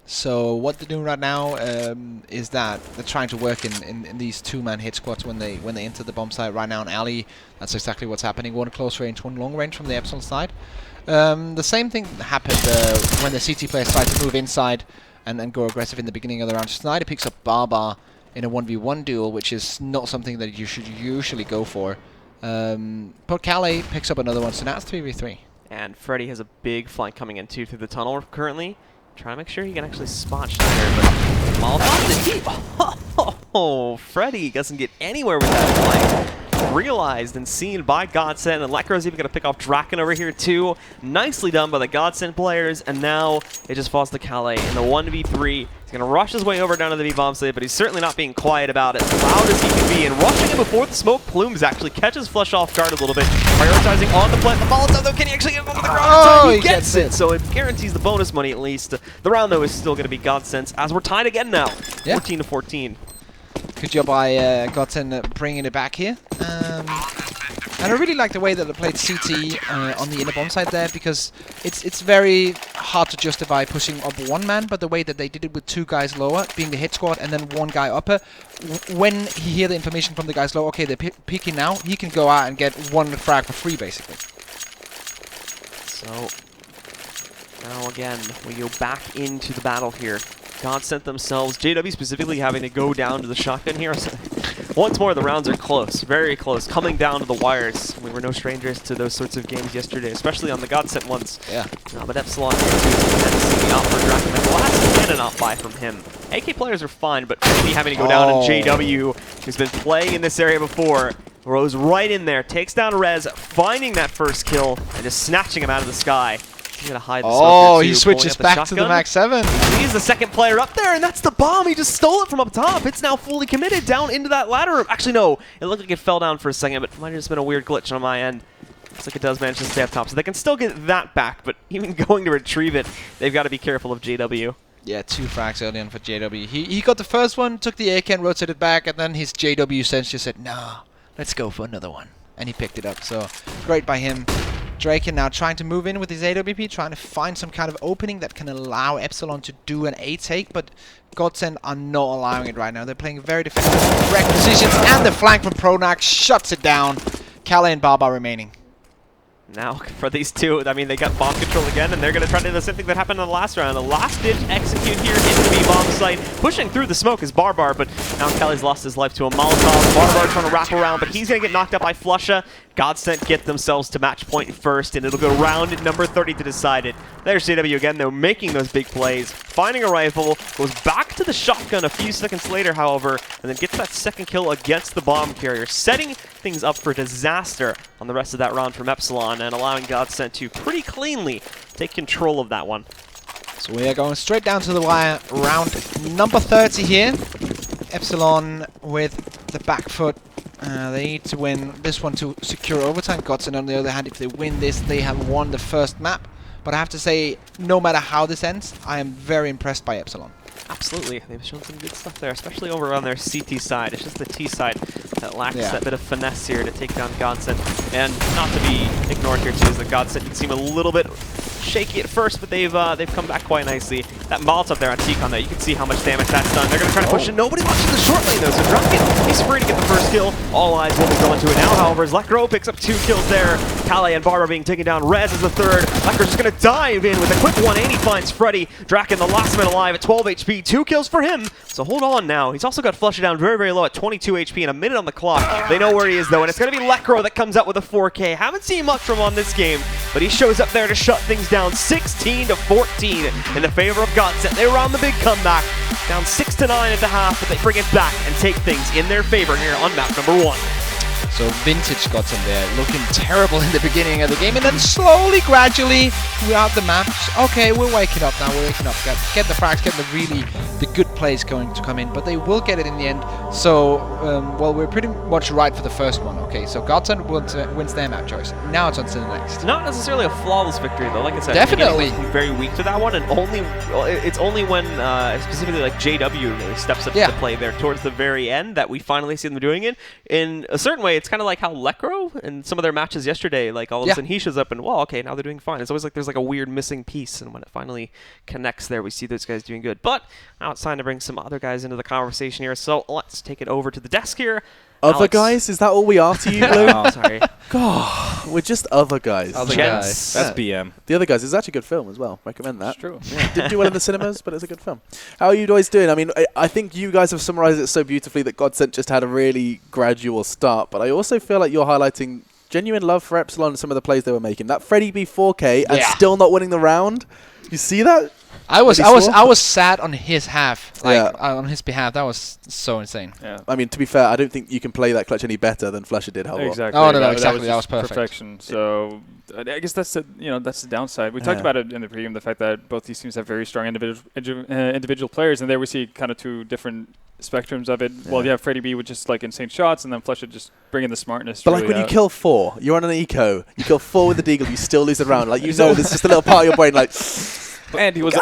So what they're doing right now is that they're trying to work in these two-man hit squads when they enter the bomb site. Right now in alley, that's exactly what's happening. One close range, one long range from the Epsilon side. The same thing happened when the CT players tried to move inside and go aggressive in the beginning of the round. znajder picks up Barbar in a 1v1 duel, which is not something that you should usually go for. But Kale picks up another one, so now it's 3v3. And Freddy has a big flank coming in too through the tunnel currently. Trying to make sure he can actually spot znajder, but Molotov the deep. Oh, Freddy doesn't get anywhere with that flank. Realized and seen by Godsent, and Lekro's even going to pick off Draken over here too. Nicely done by the Godsent players, and now it just falls to Kale in the 1v3. He's going to rush his way over down to the B-bomb site, but he's certainly not being quiet about it. Loud as he can be, and rushing it before the smoke plumes actually catches Flush off guard a little bit. Prioritizing on the plant. The Molotov, though, can he actually get him over the ground? Oh, He gets it, so it guarantees the bonus money at least. The round, though, is still going to be Godsent's, as we're tied again now. Yeah. 14-14. Good job by Godsent bringing it back here. And I really like the way that they played CT on the inner bomb side there, because it's very hard to justify pushing up one man, but the way that they did it with two guys lower, being the hit squad, and then one guy upper, when he hear the information from the guys lower, okay, they're peeking now, he can go out and get one frag for free, basically. So, now again, we go back into the battle here. Godsent themselves, JW specifically having to go down to the shotgun here. Once more, the rounds are close, very close, coming down to the wires. We were no strangers to those sorts of games yesterday, especially on the Godsent ones. Yeah. But Epsilon here too, out for Draken. The last cannon out by from him. AK players are fine, but maybe having to go down, and JW, who's been playing in this area before, rows right in there, takes down REZ, finding that first kill, and just snatching him out of the sky. He's gonna hide the oh, too, he switches back to the Max 7. He's the second player up there, and that's the bomb. He just stole it from up top. It's now fully committed down into that ladder room. Actually, no. It looked like it fell down for a second, but it might have just been a weird glitch on my end. Looks like it does manage to stay up top, so they can still get that back, but even going to retrieve it, they've got to be careful of JW. Yeah, 2 frags early on for JW. He got the first one, took the AK and rotated back, and then his JW sense just said, no, let's go for another one. And he picked it up, so great by him. Draken now trying to move in with his AWP, trying to find some kind of opening that can allow Epsilon to do an A-take, but Godsent are not allowing it right now. They're playing very defensive, correct positions, and the flank from Pronax shuts it down. Kale and Barbar remaining. Now, for these two, I mean, they got bomb control again, and they're going to try to do the same thing that happened in the last round. The last-ditch execute here into the B-bomb site. Pushing through the smoke is Barbar, but now Kale's lost his life to a Molotov. Barbar trying to wrap around, but he's going to get knocked out by Flusha. Godsent get themselves to match point first, and it'll go round number 30 to decide it. There's JW again, though, making those big plays. Finding a rifle, goes back to the shotgun a few seconds later, however, and then gets that second kill against the bomb carrier, setting things up for disaster on the rest of that round from Epsilon, and allowing Godsent to pretty cleanly take control of that one. So we are going straight down to the wire, round number 30 here. Epsilon with the back foot. They need to win this one to secure overtime. Godsent, on the other hand, if they win this, they have won the first map. But I have to say, no matter how this ends, I am very impressed by Epsilon. Absolutely. They've shown some good stuff there, especially over on their CT side. It's just the T side that lacks that bit of finesse here to take down Godsent. And not to be ignored here, too, is that Godsent can seem a little bit shaky at first, but they've come back quite nicely. That Molotov there on T-Con, though, you can see how much damage that's done. They're going to try to push it. Nobody watching the short lane, though, so Draken is free to get the first kill. All eyes will be going to it now, however, as Lekro picks up 2 kills there. Kale and Barbar being taken down. REZ is the third. Lekro's just going to dive in with a quick 180, finds Freddy. Draken, the last man alive at 12 HP. 2 kills for him, so hold on now. He's also got Flusha down very, very low at 22 HP and a minute on the clock. They know where he is, though, and it's going to be Lekro that comes out with a 4K. Haven't seen much from him on this game, but he shows up there to shut things down 16-14 in the favor of Godsent. They were on the big comeback, down 6-9 at the half, but they bring it back and take things in their favor here on map number 1. So vintage Godsent there, looking terrible in the beginning of the game, and then slowly, gradually, throughout the maps, okay, we're waking up now, get the frags, get the good plays going to come in, but they will get it in the end. So, well, we're pretty much right for the first one, okay, so Godsent wins their map choice. Now it's on to the next. Not necessarily a flawless victory, though. Like I said, Definitely. was very weak to that one, and it's only when specifically like JW really steps up to the play there towards the very end that we finally see them doing it. In a certain way, it's kind of like how Lekro in some of their matches yesterday, like all of a sudden he shows up and, well, okay, now they're doing fine. It's always like there's like a weird missing piece, and when it finally connects there, we see those guys doing good. But now it's time to bring some other guys into the conversation here, so let's take it over to the desk here. Other guys? Is that all we are to you, Blue? Oh, sorry. God, we're just other guys. Other Gents. guys. That's BM. The Other Guys is actually a good film as well. Recommend that. It's true. Yeah, didn't do well in the cinemas, but it's a good film. How are you guys doing? I mean, I think you guys have summarized it so beautifully that Godsent just had a really gradual start, but I also feel like you're highlighting genuine love for Epsilon and some of the plays they were making. That Freddy B4K and still not winning the round. You see that? I was sad on his half, on his behalf. That was so insane. Yeah. I mean, to be fair, I don't think you can play that clutch any better than Flusher did. However. Exactly. Oh no, exactly. That was just perfect. Perfection. So I guess that's the downside. We talked about it in the pregame, the fact that both these teams have very strong individual players, and there we see kind of two different spectrums of it. Yeah. Well, you have Freddy B with just like insane shots, and then Flusher just bringing the smartness. But like when you kill 4, you're on an eco, you kill 4 with the deagle, you still lose the round. Like there's just a little part of your brain like. And he was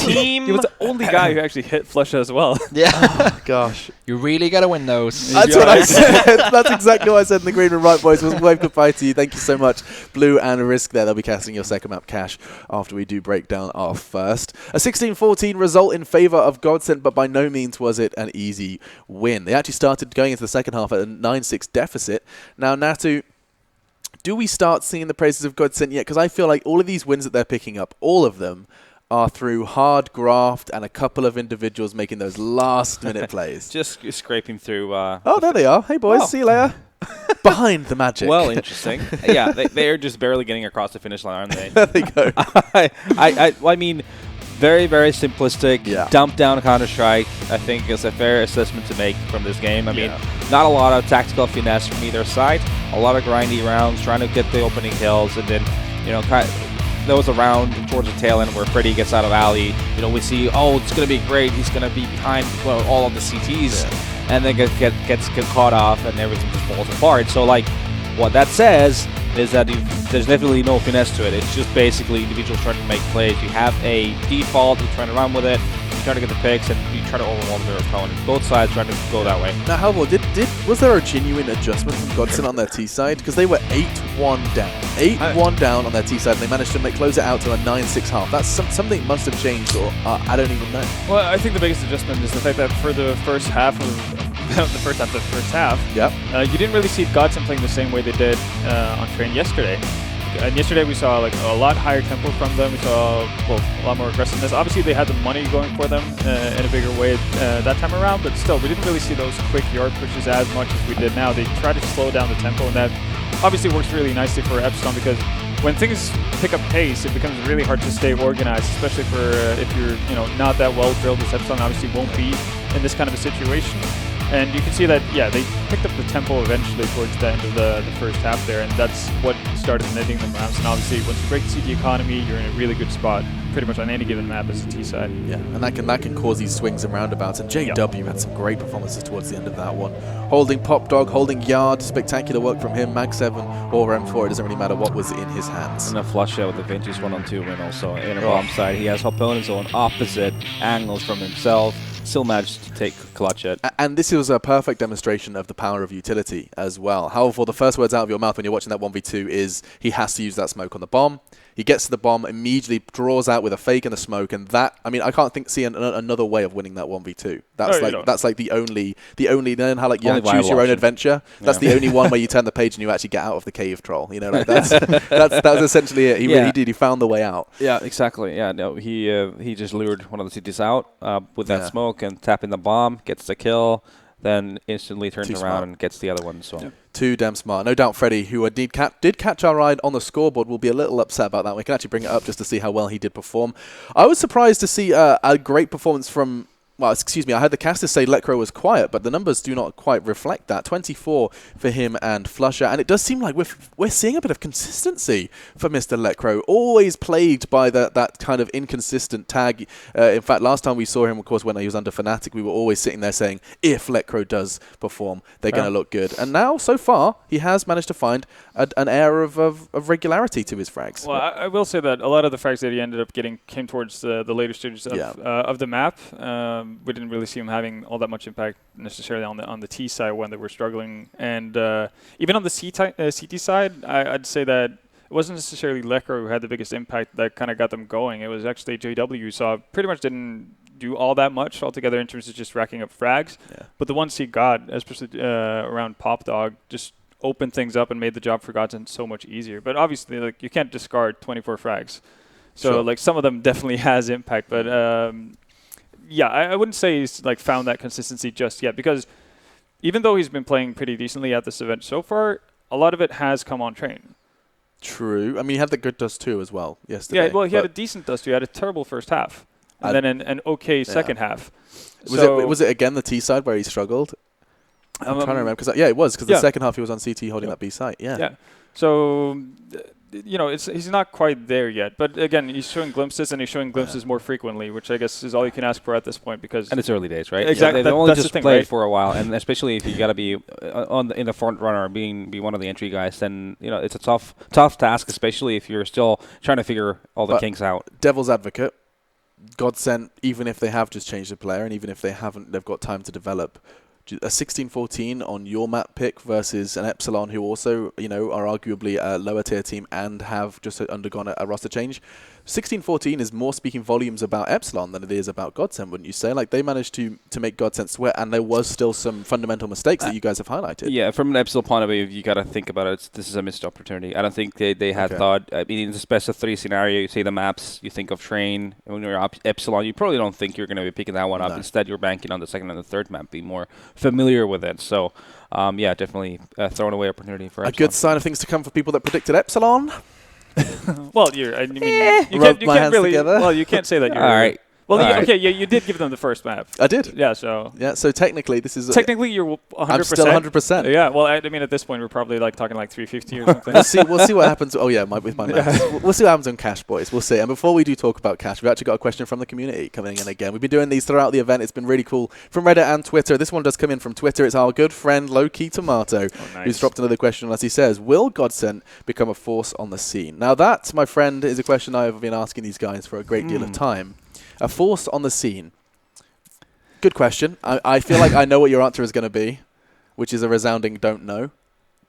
team. He was the only guy who actually hit Flusher as well. Yeah. Oh, gosh. You really gotta win those. That's what I said. That's exactly what I said in the green room. Right, boys. We'll wave goodbye to you. Thank you so much, Blue and Risk there. They'll be casting your second map, Cash, after we do break down our first. A 16-14 result in favour of Godsent, but by no means was it an easy win. They actually started going into the second half at a 9-6 deficit. Now, Natu, do we start seeing the praises of Godsent yet? Because I feel like all of these wins that they're picking up, all of them, are through hard graft and a couple of individuals making those last-minute plays. Just scraping through. Oh, there they are. Hey, boys. See you later. Behind the magic. Well, interesting. Yeah, they're just barely getting across the finish line, aren't they? There they go. I mean, very, very simplistic. Yeah. Dump down Counter-Strike, I think, is a fair assessment to make from this game. I mean, not a lot of tactical finesse from either side. A lot of grindy rounds, trying to get the opening kills, and then, there was a round towards the tail end where Freddy gets out of alley. We see, it's going to be great. He's going to be behind all of the CTs, and then gets caught off, and everything just falls apart. So, what that says is that there's definitely no finesse to it. It's just basically individuals trying to make plays. You have a default, you're trying to run with it, you try to get the picks, and you try to overwhelm their opponent. Both sides trying to go that way. Now, Halvor, was there a genuine adjustment from Godsent on their T side? Because they were 8-1 down. 8-1 down on their T side, and they managed to close it out to a 9-6 half. That's something must have changed, or I don't even know. Well, I think the biggest adjustment is the fact that for the first half you didn't really see Godsent playing the same way they did on Train yesterday. And yesterday we saw a lot higher tempo from them. We saw a lot more aggressiveness. Obviously they had the money going for them in a bigger way that time around, but still we didn't really see those quick yard pushes as much as we did now. They tried to slow down the tempo, and that obviously works really nicely for Epsilon, because when things pick up pace, it becomes really hard to stay organized, especially for if you're not that well drilled, as Epsilon obviously won't be in this kind of a situation. And you can see that, they picked up the tempo eventually towards the end of the first half there, and that's what started netting them rounds. And obviously, once you break the CT economy, you're in a really good spot, pretty much on any given map as a T side. Yeah, and that can cause these swings and roundabouts. And JW had some great performances towards the end of that one. Holding Pop Dog, holding Yard, spectacular work from him. Mag 7 or M4, it doesn't really matter what was in his hands. And a flush out with the vintage 1-on-2 win also. In a bomb side, he has opponents on opposite angles from himself. Still managed to take clutch it. And this was a perfect demonstration of the power of utility as well. However, the first words out of your mouth when you're watching that 1v2 is he has to use that smoke on the bomb. He gets to the bomb, immediately draws out with a fake and a smoke, and that, I mean, I can't see another way of winning that 1v2. That's the only, then how you choose your own adventure. That's the only one where you turn the page and you actually get out of the cave troll. That was essentially it. He really did. He found the way out. Yeah, exactly. Yeah, no, he just lured one of the CTs out with that smoke and tapping the bomb, gets the kill, then instantly turns around and gets the other one. So. Too damn smart. No doubt Freddy, who did catch our ride on the scoreboard, will be a little upset about that. We can actually bring it up just to see how well he did perform. I was surprised to see a great performance from well, excuse me, I heard the casters say Lekro was quiet, but the numbers do not quite reflect that. 24 for him and Flusher, and it does seem like we're seeing a bit of consistency for Mr. Lekro, always plagued by that kind of inconsistent tag. In fact, last time we saw him, of course, when he was under Fnatic, we were always sitting there saying, if Lekro does perform, they're going to look good. And now, so far, he has managed to find an air of regularity to his frags. Well, I will say that a lot of the frags that he ended up getting came towards the later stages of the map. We didn't really see him having all that much impact necessarily on the T side when they were struggling. And even on the CT side, I'd say that it wasn't necessarily Lekro who had the biggest impact that kind of got them going. It was actually JW who saw pretty much didn't do all that much altogether in terms of just racking up frags. Yeah. But the ones he got, especially around Pop Dog, just opened things up and made the job for Godsent so much easier. But obviously, like, you can't discard 24 frags. So like some of them definitely has impact, but yeah, I wouldn't say he's like found that consistency just yet, because even though he's been playing pretty decently at this event so far, a lot of it has come on train. True. I mean, he had the good Dust 2 as well yesterday. Yeah, well, he had a decent Dust 2. He had a terrible first half, and then an okay second half. Was it again the T side where he struggled? I'm trying to remember, because it was, because the second half he was on CT holding that B site. Yeah. So you know, he's not quite there yet. But again, he's showing glimpses, and he's showing glimpses more frequently, which I guess is all you can ask for at this point. And it's early days, right? Exactly. Yeah, they've only just played for a while, and especially if you got to be in the front runner, be one of the entry guys, then you know it's a tough task, especially if you're still trying to figure all the kinks out. Devil's advocate, Godsent, even if they have just changed the player, and even if they haven't, they've got time to develop. A 16-14 on your map pick versus an Epsilon, who also, you know, are arguably a lower tier team and have just undergone a roster change. 16-14 is more speaking volumes about Epsilon than it is about Godsent, wouldn't you say? Like, they managed to make Godsent sweat, and there was still some fundamental mistakes that you guys have highlighted. Yeah, from an Epsilon point of view, you got to think about it. This is a missed opportunity. I don't think they had thought. I mean, in the best of 3 scenario, you see the maps, you think of Train. When you're Epsilon, you probably don't think you're going to be picking that one up. Instead, you're banking on the second and the third map, being more familiar with it. So, yeah, definitely a thrown away opportunity for Epsilon. A good sign of things to come for people that predicted Epsilon. Well, you can't really. Together. Well, you can't say that. You're all right. Well, you did give them the first map. I did. Yeah, so technically this is you're 100%. I'm still 100%. Yeah, well, I mean, at this point we're probably like talking like 350 or something. We'll see what happens. Oh yeah, with my maps. We'll see what happens on Cash, boys. We'll see. And before we do talk about Cash, we've actually got a question from the community coming in again. We've been doing these throughout the event. It's been really cool from Reddit and Twitter. This one does come in from Twitter. It's our good friend Low-Key Tomato, who's dropped another question. As he says, will Godsent become a force on the scene? Now that, my friend, is a question I have been asking these guys for a great deal of time. A force on the scene. Good question. I feel like I know what your answer is going to be, which is a resounding don't know.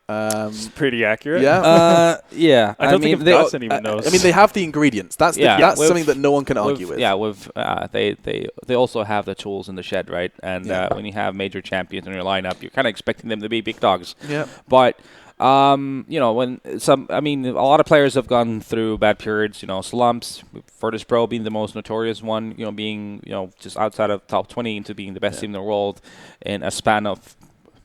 It's pretty accurate. Yeah. Yeah. I don't think if Godsent even knows. I mean, they have the ingredients. That's something that no one can argue with. Yeah, they also have the tools in the shed, right? And when you have major champions in your lineup, you're kind of expecting them to be big dogs. Yeah. But you know, a lot of players have gone through bad periods, you know, slumps, Virtus Pro being the most notorious one, you know, being, you know, just outside of top 20 into being the best team in the world in a span of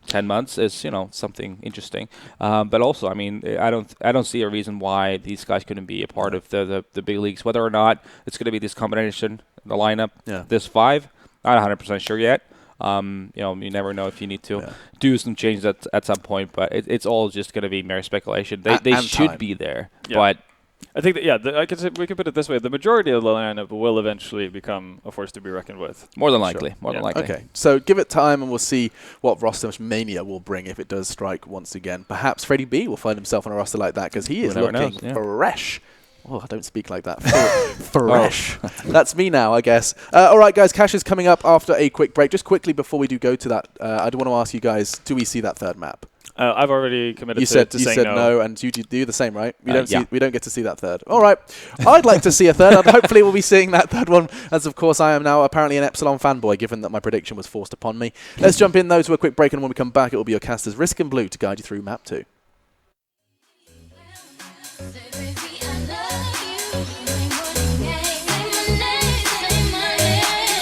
10 months is, you know, something interesting. But also, I mean, I don't see a reason why these guys couldn't be a part of the big leagues, whether or not it's going to be this combination, the lineup, this 5, not 100% sure yet. You know, you never know if you need to do some changes at some point, but it's all just going to be mere speculation. They should be there, but I think that, we can put it this way: the majority of the lineup will eventually become a force to be reckoned with. More than likely. More than likely. Okay, so give it time, and we'll see what roster mania will bring if it does strike once again. Perhaps Freddie B will find himself on a roster like that because he is looking fresh. Oh, I don't speak like that. Fresh. That's me now, I guess. All right, guys, Cash is coming up after a quick break. Just quickly before we do go to that, I do want to ask you guys, do we see that third map? I've already committed to saying no. You said no, and you do the same, right? We don't get to see that third. All right. I'd like to see a third, and hopefully we'll be seeing that third one, as of course I am now apparently an Epsilon fanboy, given that my prediction was forced upon me. Let's jump in, though, to a quick break, and when we come back, it will be your casters Risk and Blue to guide you through map 2.